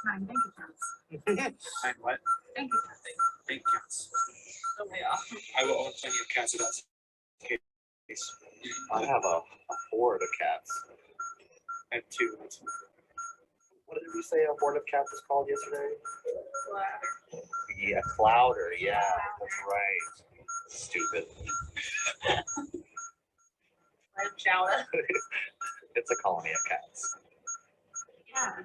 9 bank accounts. And what? Bank accounts. Bank accounts. Oh yeah. I will own plenty of cats if that's the case. I have a horde of cats. I have 2. What did we say a horde of cats was called yesterday? Yeah, Clouder. Yeah, that's right. Stupid. Red shower. It's a colony of cats. Yeah.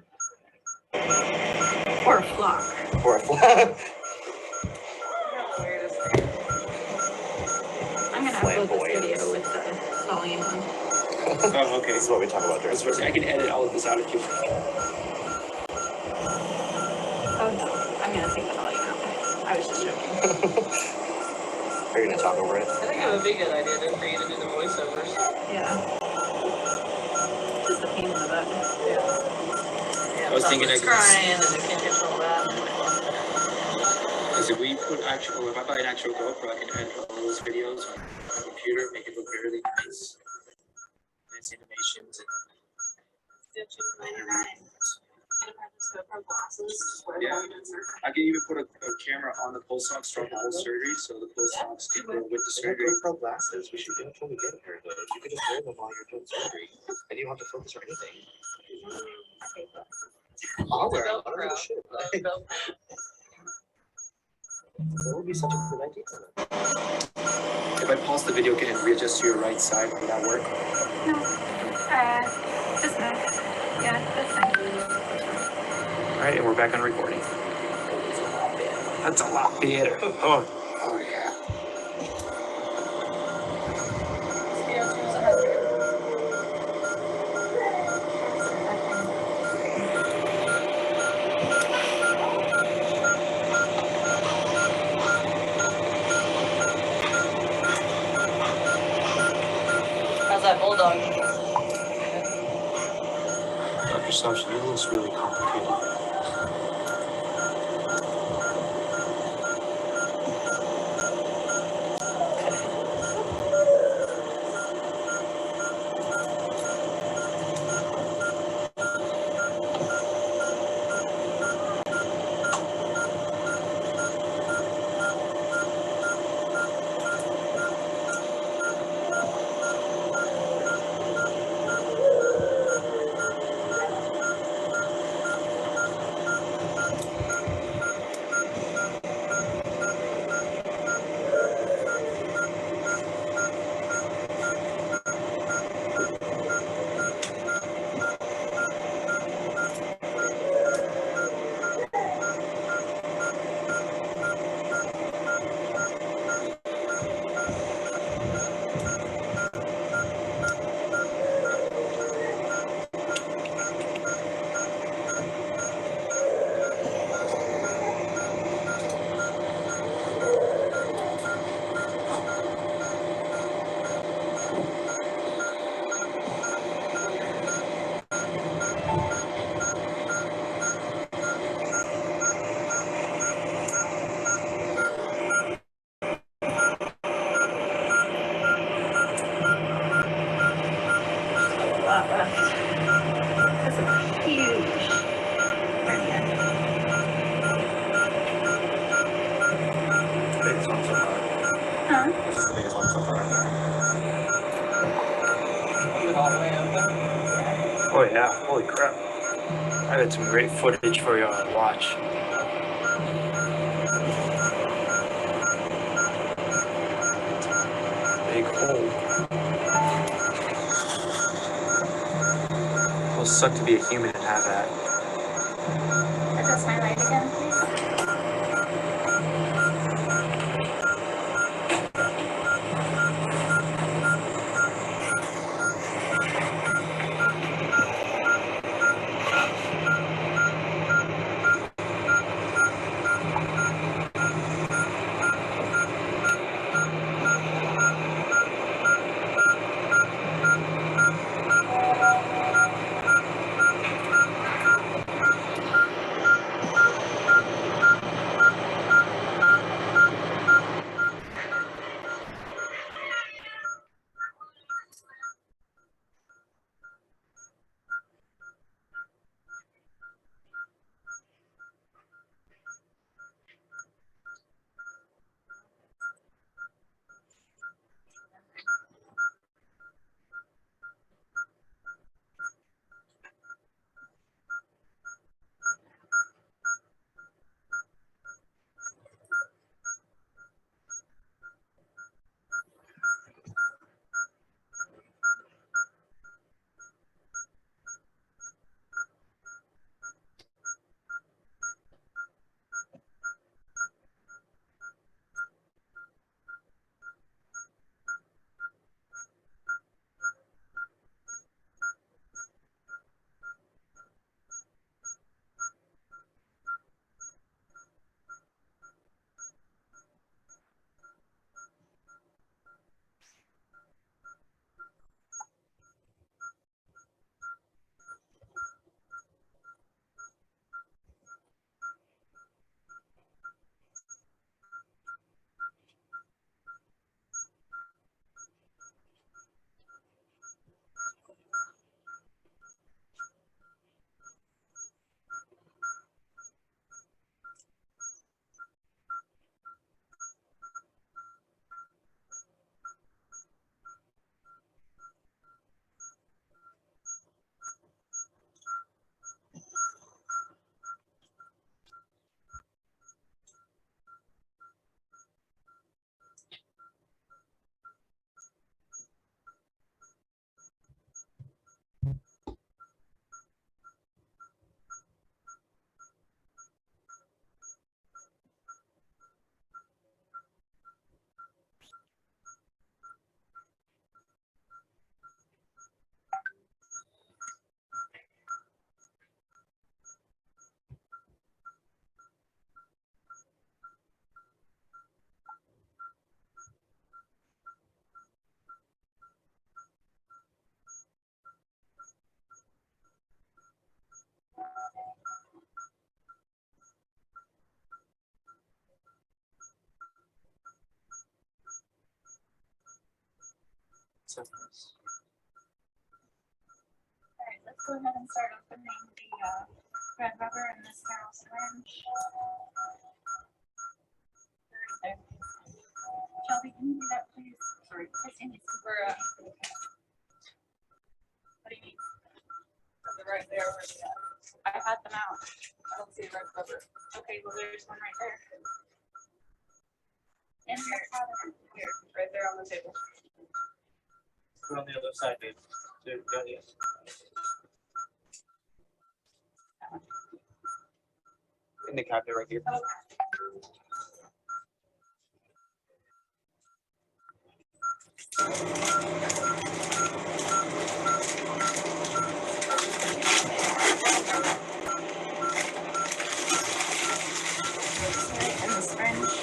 Or a flock. Or a flock. I'm gonna upload this video with the volume on. Oh, okay. This is what we talk about during. I can edit all of this out if you like. Oh no, I'm gonna take the volume out. I was Just joking. Are you gonna talk over it? I think it would be a good idea for you to do the voiceovers. Yeah. Just a pain in the butt. Yeah, I was thinking someone's I could- crying and I can't control that. Because if we put actual, if I buy an actual GoPro, I can edit all those videos on my computer, make it look really nice. Nice animations and yeah. I can even put a camera on the pulse ox throughout the whole surgery, so the pulse ox can go with the They have surgery. GoPro glasses. We should do it when we get here, though. You could just wear them while you're doing surgery, and you don't have to focus or anything. I'll wear them. I don't give a shit. Like, that would be such a good idea. If I pause the video, can it readjust to your right side? Would that work? No. Just next. Yeah, that's fine. All right, and we're back on recording. That's a lot better. Oh yeah. How's that bulldog? Dr. Sasha, you looks really complicated. A lot left. That's a huge hernia. Biggest one so far. Huh? This is the biggest one so far. Oh yeah, holy crap. I had some great footage for y'all to watch. Big hole. It'll suck to be a human and have that. Adjust my light again, please. Alright, let's go ahead and start opening the red rubber and the sterile syringe. Right there. Shelby, can you do that, please? Sorry, Christine, it's for, what do you mean? They're right there. Where's it at? I had them out. I don't see a red rubber. Okay, well, there's one right there. In your cabinet. Here, right there on the table. On the other side, babe. There, got it. In the cabinet right here. Right, and the syringe.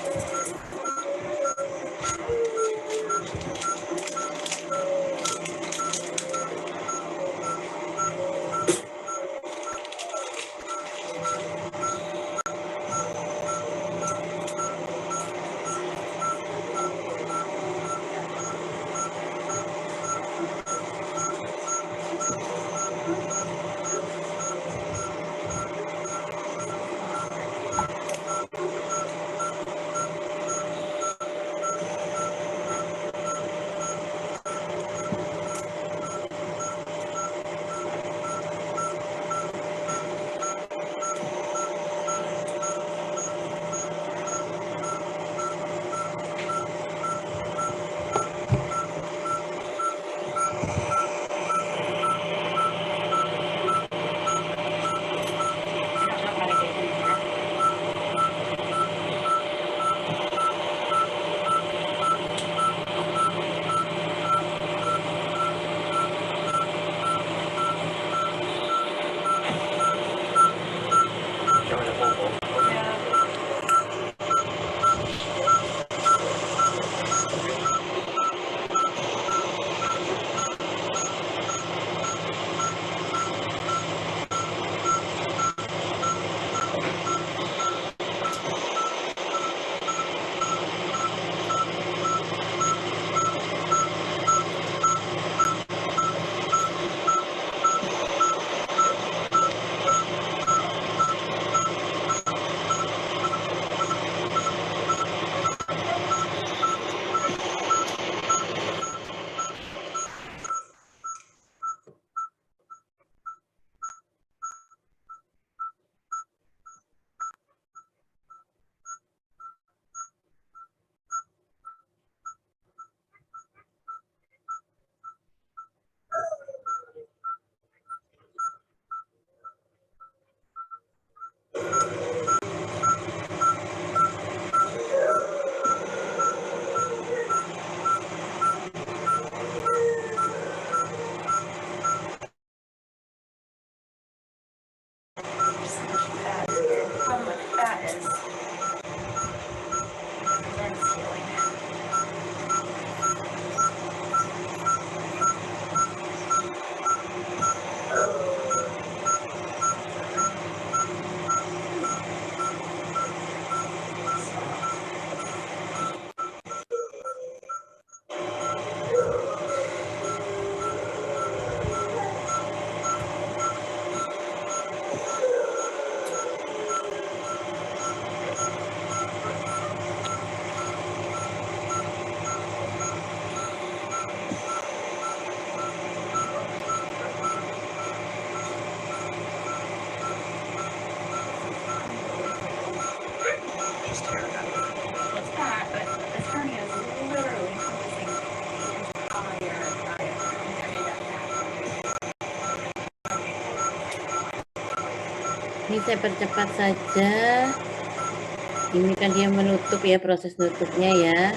Problem with that is lens healing. It's not, but this hernia is literally encompassing the entire diaphragm. I made that happen. Ini saya percepat saja. Ini kan dia menutup ya, proses nutupnya ya,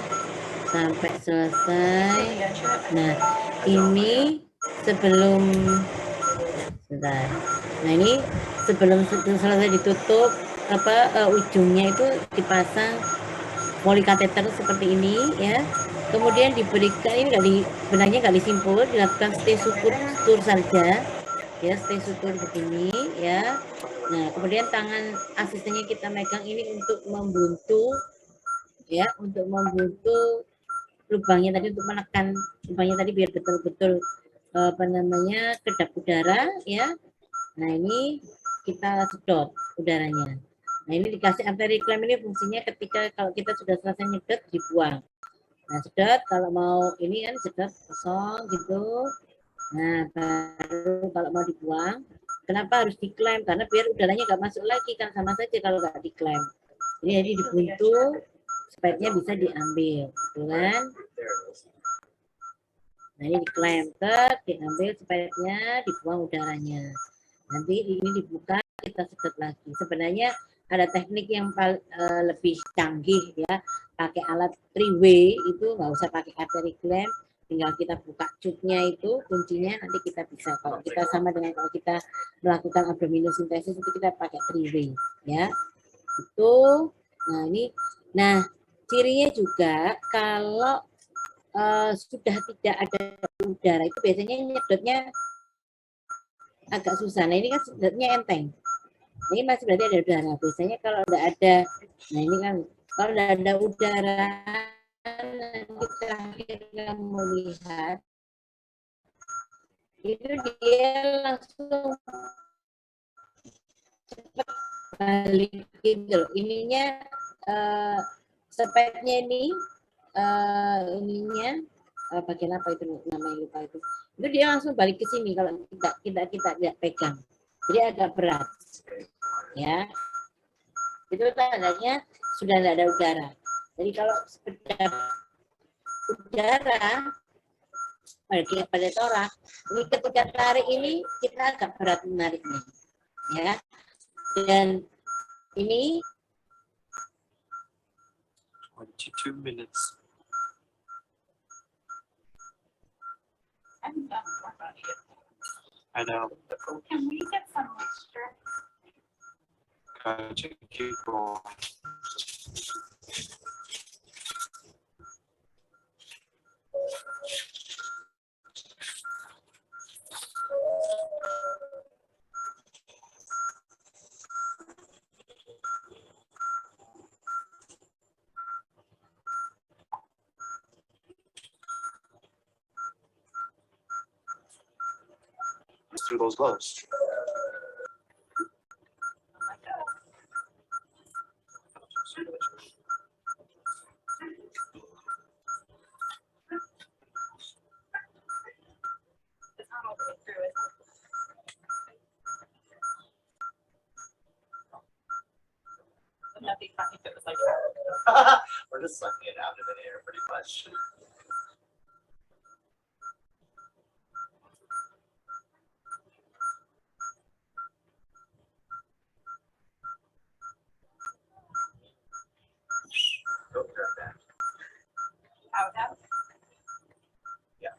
sampai selesai. Nah, ini sebelum, sebentar. Nah ini sebelum selesai ditutup, ujungnya itu dipasang polikateter seperti ini ya. Kemudian diberikan, ini benangnya nggak disimpul, dilakukan stay sutur saja ya, stay sutur begini ya. Nah kemudian tangan asistennya kita megang ini untuk membuntu ya, untuk membuntu lubangnya tadi untuk menekan lubangnya tadi biar betul-betul kedap udara ya. Nah ini kita sedot udaranya. Nah ini dikasih arteri clamp ini fungsinya ketika kalau kita sudah selesai nyedot dibuang. Nah sedot kalau mau ini kan sedot kosong gitu. Nah baru kalau mau dibuang, kenapa harus diklaim? Karena biar udaranya nggak masuk lagi kan, sama saja kalau nggak diklaim. Jadi dibuntu supaya bisa diambil, gitu kan? Nah ini diklaim, diambil supaya dibuang udaranya. Nanti ini dibuka, kita sedot lagi. Sebenarnya ada teknik yang lebih canggih ya, pakai alat 3-way itu nggak usah pakai arteri clamp, tinggal kita buka cupnya itu kuncinya nanti kita bisa. Kalau kita sama dengan kalau kita melakukan abdominosintesis itu kita pakai 3-way ya. Itu nah ini nah cirinya juga kalau sudah tidak ada udara itu biasanya nyedotnya agak susah. Nah ini kan sedotnya enteng. Ini masih berarti ada udara. Biasanya kalau tidak ada, nah ini kan kalau tidak ada udara, nanti terakhir kamu lihat itu dia langsung cepat balik gitu. Ininya sepetnya ini ininya bagian apa itu namanya lupa itu dia langsung balik ke sini kalau kita tidak pegang, jadi agak berat ya. Itu tandanya sudah tidak ada udara. Jadi kalau sekedar udara pada torak ini ketika tarik ini kita agak berat menariknya ya. Dan ini 22 minutes. I'm done already. I know. Can we get some moisture? Gotcha. Keep going. Through those gloves. It's not all the way through, is it? Wouldn't that be funny if it was like that? We're just sucking it out of the air pretty much. Go grab that. Out, out. Yeah.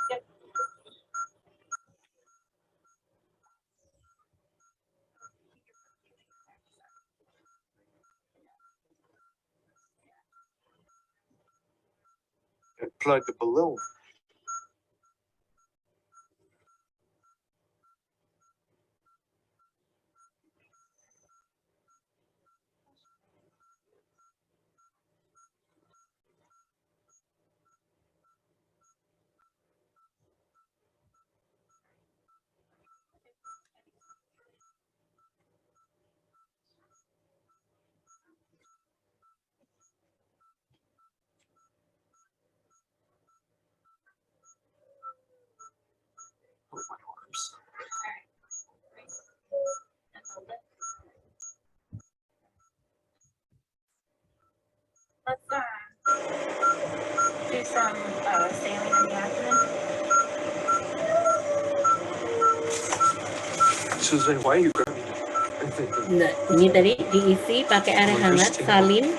Yep. And plug the balloon. Oh, my arms. And hold it. Let's do some saline in the afternoon. Susan, why are you grabbing it? nah, ini tadi diisi pakai air hangat salin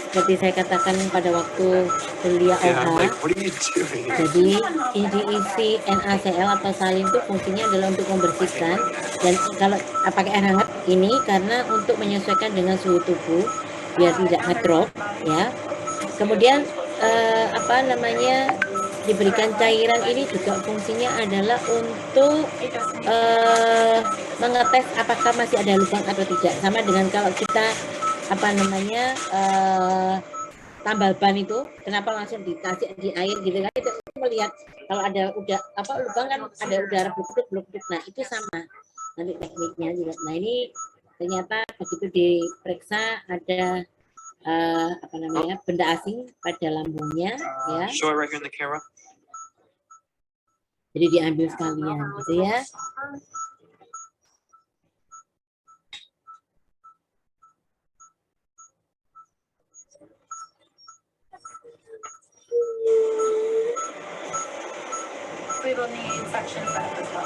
seperti saya katakan pada waktu kuliah Yeah, I'm OH. like, what are you doing? Jadi diisi NaCl atau salin itu fungsinya adalah untuk membersihkan, dan kalau pakai air hangat ini karena untuk menyesuaikan dengan suhu tubuh biar tidak ngedrop ya. Kemudian diberikan cairan ini juga fungsinya adalah untuk mengetes apakah masih ada lubang atau tidak. Sama dengan kalau kita tambal ban itu, kenapa langsung dikasih di air gitu kan? Itu melihat kalau ada lubang kan ada udara bluk-bluk. Nah itu sama nanti tekniknya juga. Nah ini ternyata begitu diperiksa ada benda asing pada lambungnya ya. Show it right here in the camera. Jadi diambil sekalian gitu ya. We will need section set as well.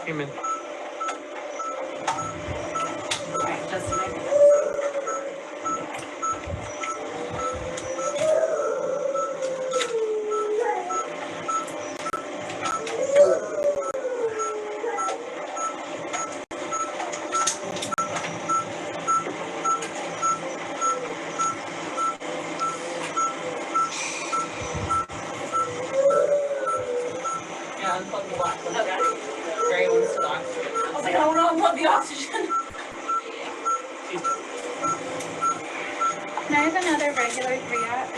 Amen. Right, just to make it. Yeah, unplug the black one. Okay. Gray one's to the oxygen. I was like, I don't want to unplug the oxygen. Can I have another regular 3-aught?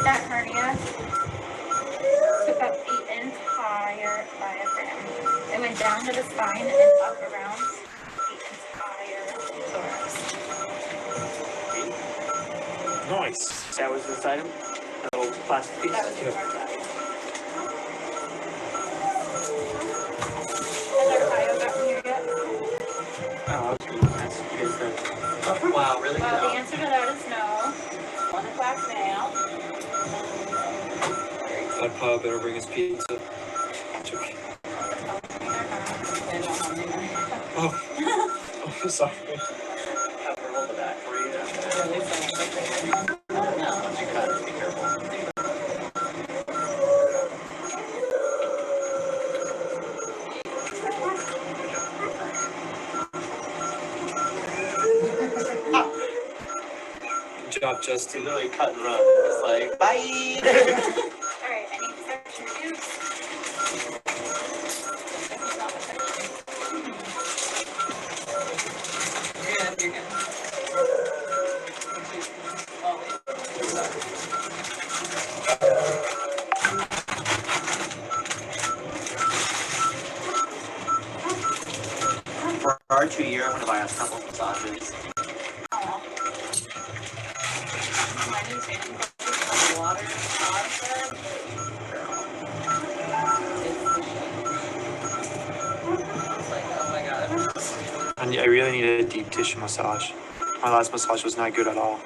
That hernia took up the entire diaphragm. It went down to the spine and up around the entire thorax. Nice. That was inside him? The little plastic piece? That was the part that. Has our bio gotten here yet? Oh, okay. That's good then. Wow, really good. Well, the answer to that is no. 1 o'clock now. That Pa better bring his pizza. It's okay. Oh, I'm sorry. Have her hold it back for you. Once you cut it, be careful. Good job, Justin. Literally cut and run. It's like, bye. All right, I need section 2. You're good. For our 2-year, I'm gonna buy us a couple massages. Water, I really need a deep tissue massage. My last massage was not good at all.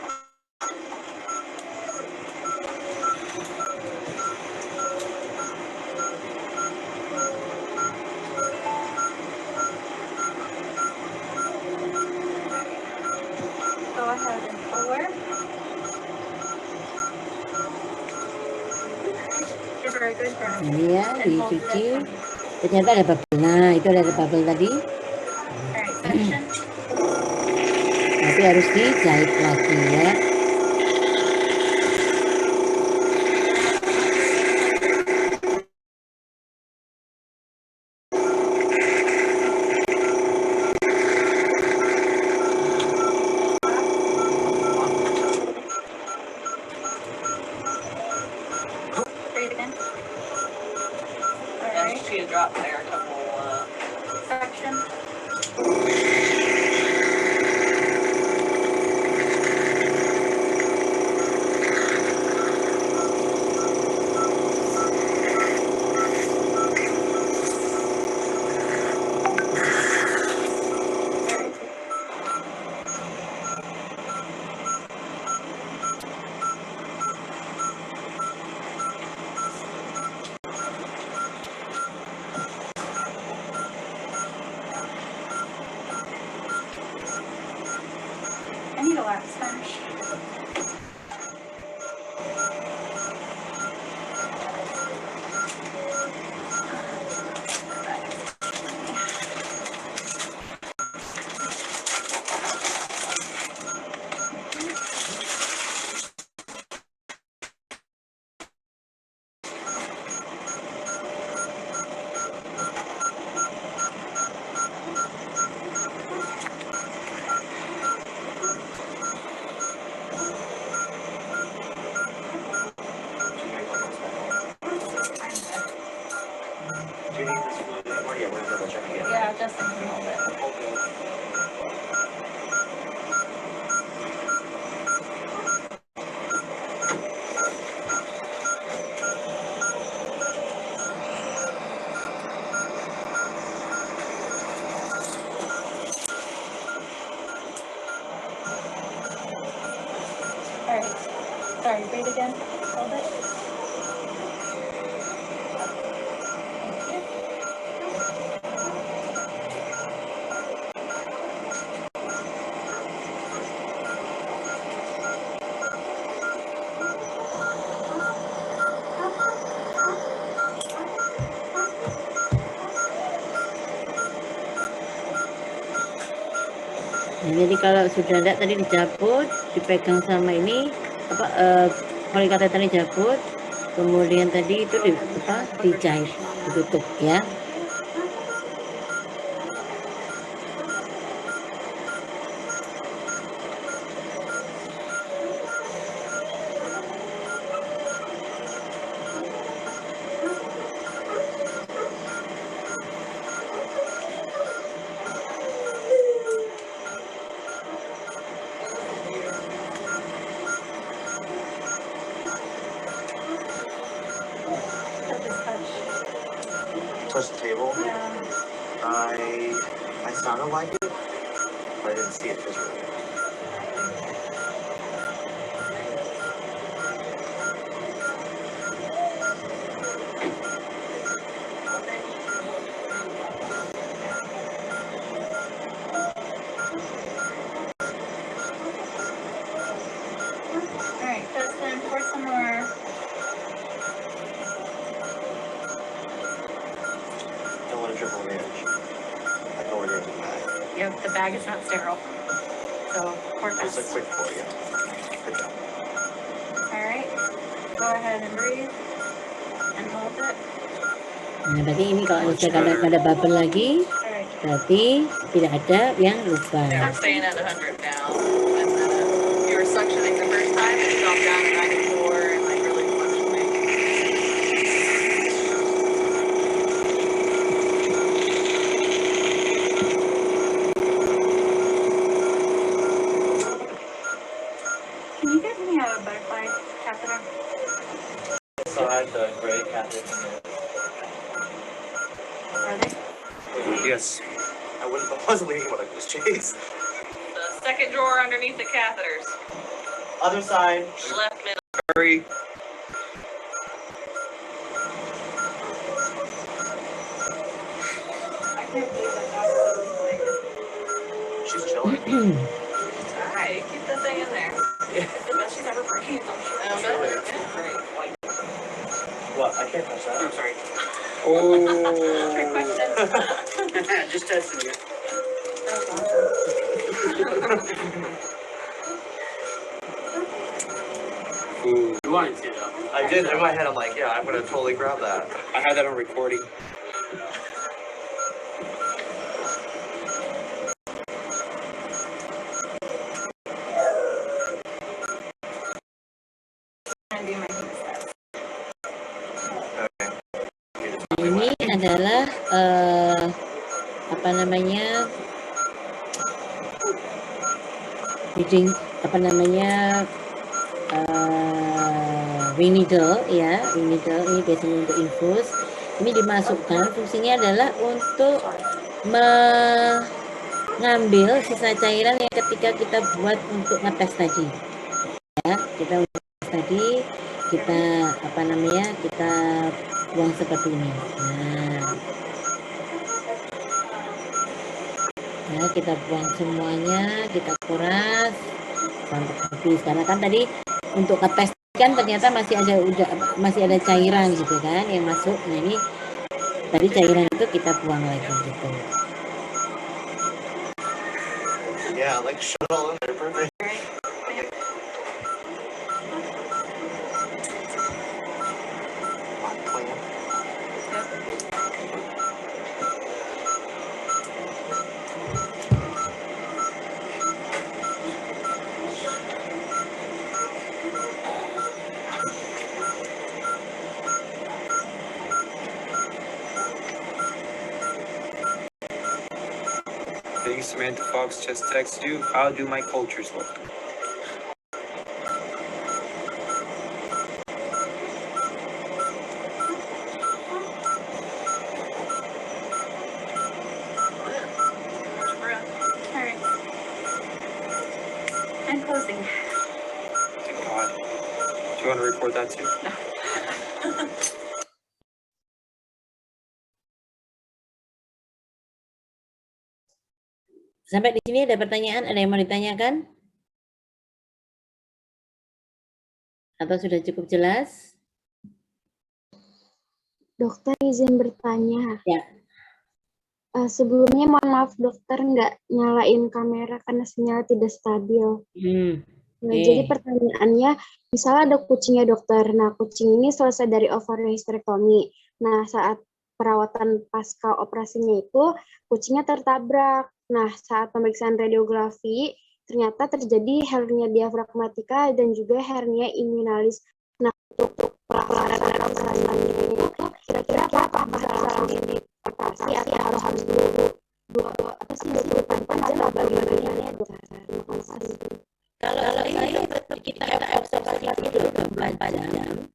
Go ahead and forward. You're very good, Brian. Ini ya dicuci. Ternyata ada bubble. Nah itu ada bubble tadi. Alright, section. Nanti harus dijahit lagi ya. Breathe again. Yeah, Alright, she had dropped there a couple, section. Justin can hold it. All right. Sorry, breathe again. Hold it. Thank you. Nah, jadi kalau sudah enggak tadi dicabut, dipegang sama ini poli kateternya dicabut, kemudian tadi itu dijahit, ditutup ya. Put this touch. Touch the table. Yeah. I sounded like it, but I didn't see it visually. All right, Justin, pour some more. Don't want to drip on the edge. Like over the edge of the bag. Yep, the bag is not sterile. So pour Just a fast. quick pour, yeah. Good job. All right. Go ahead and breathe. And hold it. Nah, berarti ini kalau misalkan ada bubble lagi, All right. berarti tidak ada yang lupa. Yeah, we're staying at 100 now. And you were suctioning the first time, it dropped down to 94 and like really fluctuating. Can you get me a butterfly catheter? Side, the gray catheter. Are they? Yes. I wasn't leaning when I was chased. The second drawer underneath the catheters. Other side. Left middle. Hurry. I can't believe that doctor. She's chilling. Alright, keep that thing in there. It's the best she's ever breathed, I'm sure. Great. What? I can't touch that. I'm sorry. Trick question. Just testing you. That was awesome. Ooh. You wanted to though. I did. In my head, I'm like, yeah, I'm gonna totally grab that. I had that on recording. And do my heat steps. Ini adalah apa namanya reading wing needle ya, wing needle ini biasanya untuk infus. Ini dimasukkan, fungsinya adalah untuk mengambil sisa cairan yang ketika kita buat untuk ngetes tadi ya, kita ngetes tadi kita kita buang seperti ini. Nah, kita buang semuanya, kita kuras sampai habis. Karena kan tadi untuk ngetes kan ternyata masih ada cairan gitu kan yang masuk. Nah, ini tadi cairan itu kita buang lagi gitu. Yeah, like shut all in there, perfect. morning, Samantha Fox just texted you. How do my cultures look? Alright. And closing. Thank God. Do you want to report that too? Sampai di sini ada pertanyaan, ada yang mau ditanyakan? Atau sudah cukup jelas? Dokter izin bertanya. Ya. Sebelumnya mohon maaf dokter nggak nyalain kamera karena sinyal tidak stabil. Nah, jadi pertanyaannya, misalnya ada kucingnya dokter. Nah, kucing ini selesai dari ovariohysterektomi. Nah, saat perawatan pasca operasinya itu, kucingnya tertabrak. Nah, saat pemeriksaan radiografi, ternyata terjadi hernia diafragmatika dan juga hernia inguinalis. Nah, untuk pelaksanaan operasi ini, kira-kira apa bisa langsung dioperasi atau harus dulu dua jam bagaimana dokter? Terima kasih. Kalau saya kita observasi 24 jam.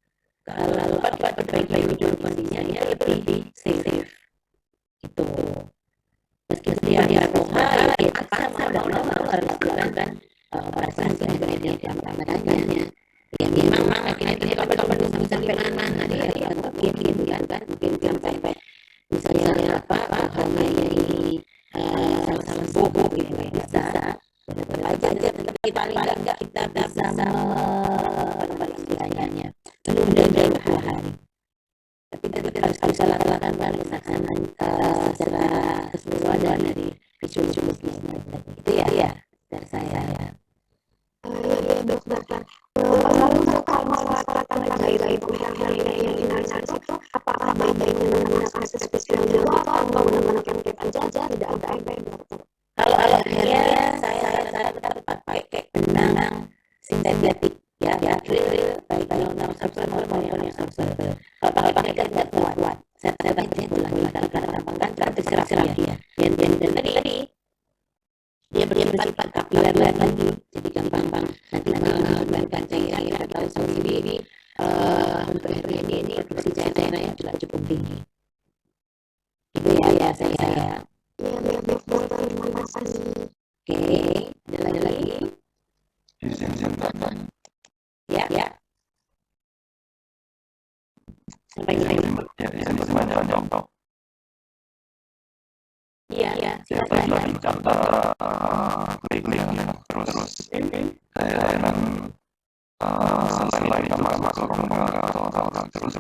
Kalau perbaiki dulu kondisinya lebih safe. Itu. Meskipun dia roha, ya sama mau harus dilakukan operasi sebenarnya dia makanya. Ya memang akhirnya kalau sampai mana ya mungkin kan mungkin sampai misalnya hanya ini salah sembuh gitu bisa. Aja tapi paling enggak kita bisa istilahnya tunda dulu 2 hari. Tapi tetap harus bisa lakukan pelaksanaan secara keseluruhan dari visualisasi itu ya dari saya. Ya dokter. Lalu kalau masalahkan lagi hal-hal yang inalis itu, apakah baiknya menggunakan spesial dulu atau menggunakan kit aja tidak ada dokter? Kalau akhirnya saya tetap pakai benang sintetik ya acryl baik yang absorber maupun yang absorber. Kalau pakai kan tidak kuat. Saya pakai ulang karena kan terserah dia. Dan tadi dia bersifat kapiler lagi, jadi gampang nanti mengembangkan cairan yang tahu sendiri. Untuk hernia ini produksi cairan yang juga cukup tinggi. Itu ya saya. Ya dokter, terima kasih. Oke, ada lagi? Izin tanya. Ya. Sampai Izin bertanya dok. Iya. Saya tadi antara klik terus saya yang selain kamar masuk rumah atau terus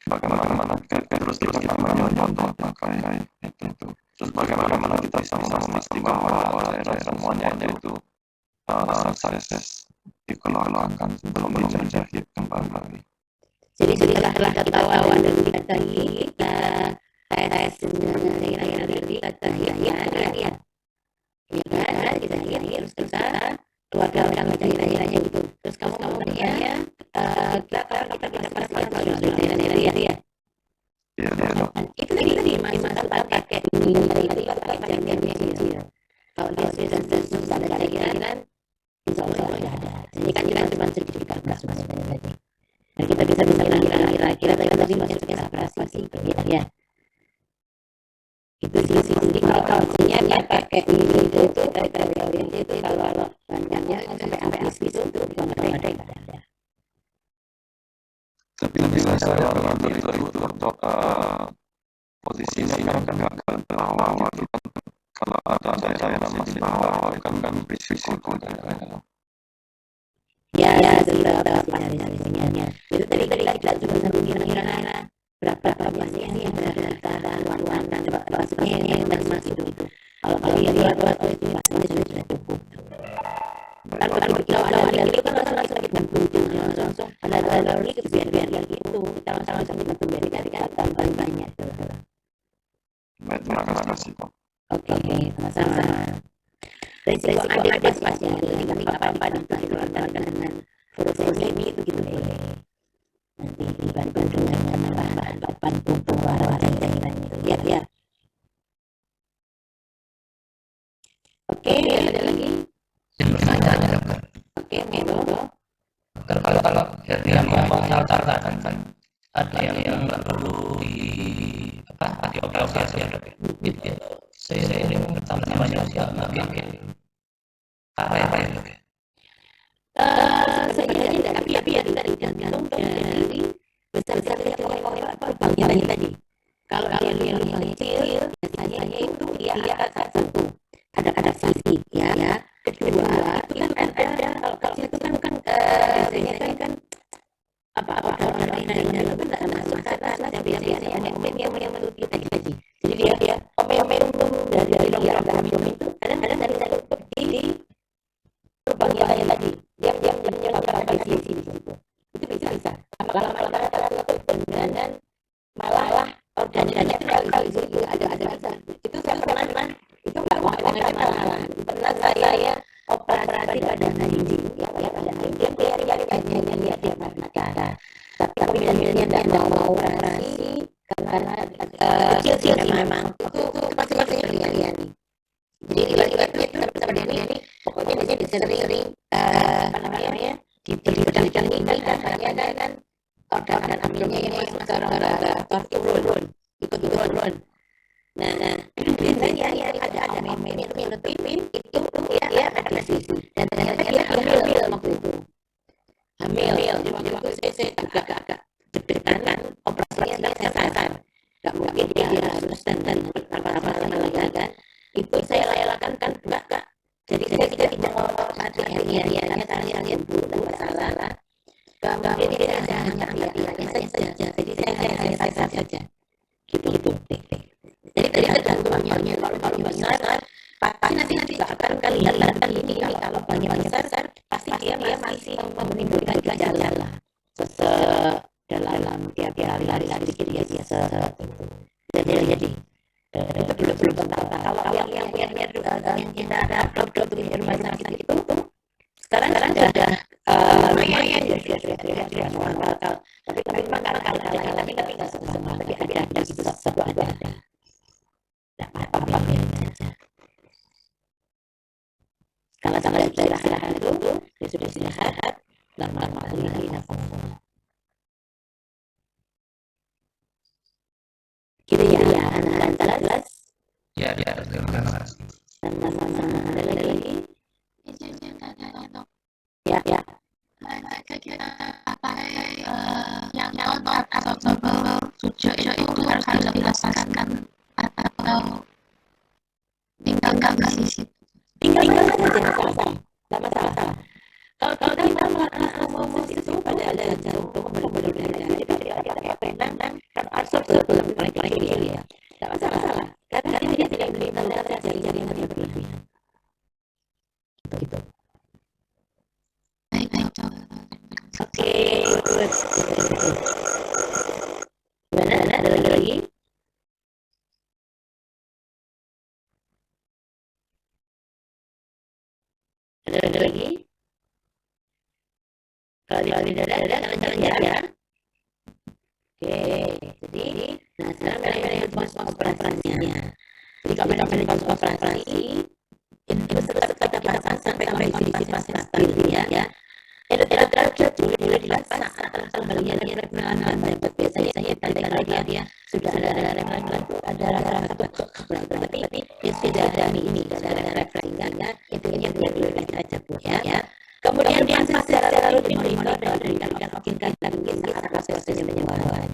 bagaimana terus kita menonton pakai itu. Terus bagaimana kita sama memastikan bahwa daerah semuanya itu sukses dikeluarkan sebelum menjahit kembali. Jadi setelah kita tahu dan kita tes dengan kata ya kan kita harus kita keluarkan cairannya gitu. Terus kamu tanya kita tidak pernah daerah ya. Itu tadi masa pakai jangan kecil. Kalau dia sudah ada cairan, insya Allah tidak ada. Ini kan cuma sedikit plasma tadi. Dan kita bisa kira-kira tadi maksudnya operasi ya. Itu sih jadi kalau sinyalnya pakai ini itu kalau panjangnya sampai habis itu ada. Tapi saya mengambil itu untuk posisinya kan agak bawah gitu. Kalau ada daerah yang masih bawah kan risiko daerah. Ya sudah pasti dari sinyalnya. Itu tadi kita juga kira-kira berapa biasanya yang berada luar dan maksudnya yang masih itu. Kalau dia itu pasti sudah cukup. Kalau awal itu kan langsung kita buntu langsung ada lagi biar gitu kita langsung kita biar kita tambah banyak. Baik, terima kasih Pak. Oke, sama-sama. Risiko ada pasti dengan apa-apa dengan proses ini itu gitu nanti dibantu dengan bahan pengeluaran cairan itu ya. menyatakan kan ada yang nggak perlu dioperasi mungkin ya seiring bertambahnya usia makin parah ya dok ya. Sebenarnya tapi tergantung dari besar-besarnya lubangnya tadi. Kalau dia lubang kecil, biasanya itu dia satu ada sisi ya. Kedua itu kan ada kalau kecil itu kan biasanya kan organ lain dari dalam nggak masuk ke atas dan biasanya ada yang menutupi tadi. Jadi dia momentum dari lubang abdomen itu kadang-kadang dari di lubang yang lain tadi dia menyebabkan di situ. Itu bisa. Lama-lama dan malah organ-organnya itu ada itu saya pernah itu nggak mau malah pernah saya operasi pada dinding ya pada dinding dia bicara tapi dia tidak mau operasi karena kecil sih memang itu pasti kalian nih jadi itu seperti ini pokoknya dia sering apa namanya diberikan ini katanya kan organ aminnya yang masuk ke rongga turun ikut turun. Nah biasanya ada amin itu ya ada sisi dan ternyata dia hamil waktu itu. Jadi waktu itu saya agak deg-degan kan operasinya sesar. Gak mungkin dia harus dan apa lagi kan. Itu saya layakan kan enggak. Jadi saya tidak mau hati-hatinya saya buru masalah. Kemudian dia hanya saja. Jadi saya saja. Gitu. Jadi tergantung kalau besar pasti nanti nggak akan kelihatan ini kalau banyak besar pasti dia masih menimbulkan gejala dalam tiap hari sedikit dia biasa jadi itu belum tahu kalau yang kita ada dokter di rumah sakit itu sekarang sudah ada lumayan ya sudah normal tapi memang kalau lagi tapi nggak semua tapi ada satu ada apa saja kalau sampai istirahat itu dia sudah istirahat lama-lama lagi nafas gitu ya anak-anak jelas Ya, terima kasih. sama-sama ada lagi ya yang otot atau tujuh itu harus dilepaskan atau tinggalkan di situ. tinggalkan saja nggak masalah. Kalau kita melakukan omosis itu pada jantung benar-benar ada penang dan absorb dalam paling kecil ya nggak masalah karena dia tidak menimbulkan jari-jari yang berlebihan gitu. Oke, gimana? Ada lagi? Ada lagi? Kalau tidak ada, jalan-jalan ya. Oke, jadi, nah sekarang manajemen operasinya. Jadi kalau manajemen operasi, itu setelah kita pasang sampai kondisi stabil ya. Terakhir boleh dilaksanakan kembalinya penanganan dapat biasanya paling dia sudah ada rasa tapi dia sudah ada ini ada refleksinya itu yang boleh kita cabut ya. Kemudian dia secara rutin dimonitor dan diberikan oksigen mungkin saat prosesnya penyembuhan.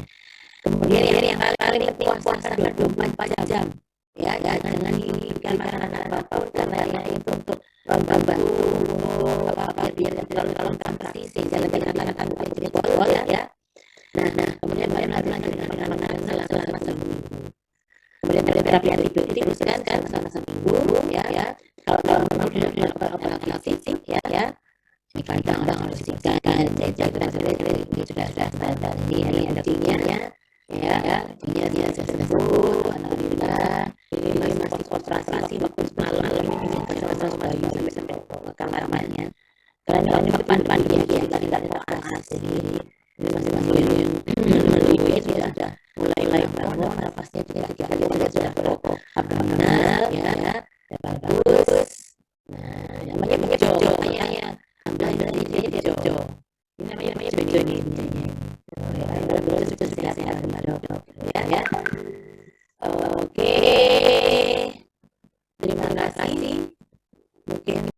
Kemudian yang paling penting puasa 24 jam ya jangan diberikan makanan apapun karena itu untuk membantu biar kalau transisi jalan-jalan akan jadi botol ya. Nah kemudian harus lanjut dengan makanan selama seminggu. Kemudian ada terapi antibiotik teruskan selama seminggu ya. Kalau sudah dilakukan fisik ya. Jika kita harus disiapkan jaga sudah standar ini energinya ya dia sudah sembuh alhamdulillah ini masih konsentrasi waktu malam ini terus bayi sampai ke kamarnya karena depan dia tidak ada sendiri ini masih melalui sudah mulai bangun nafasnya dia sudah abdominal ya bagus. Nah namanya bejo ambil dari dia bejo ini namanya bejo ini Terima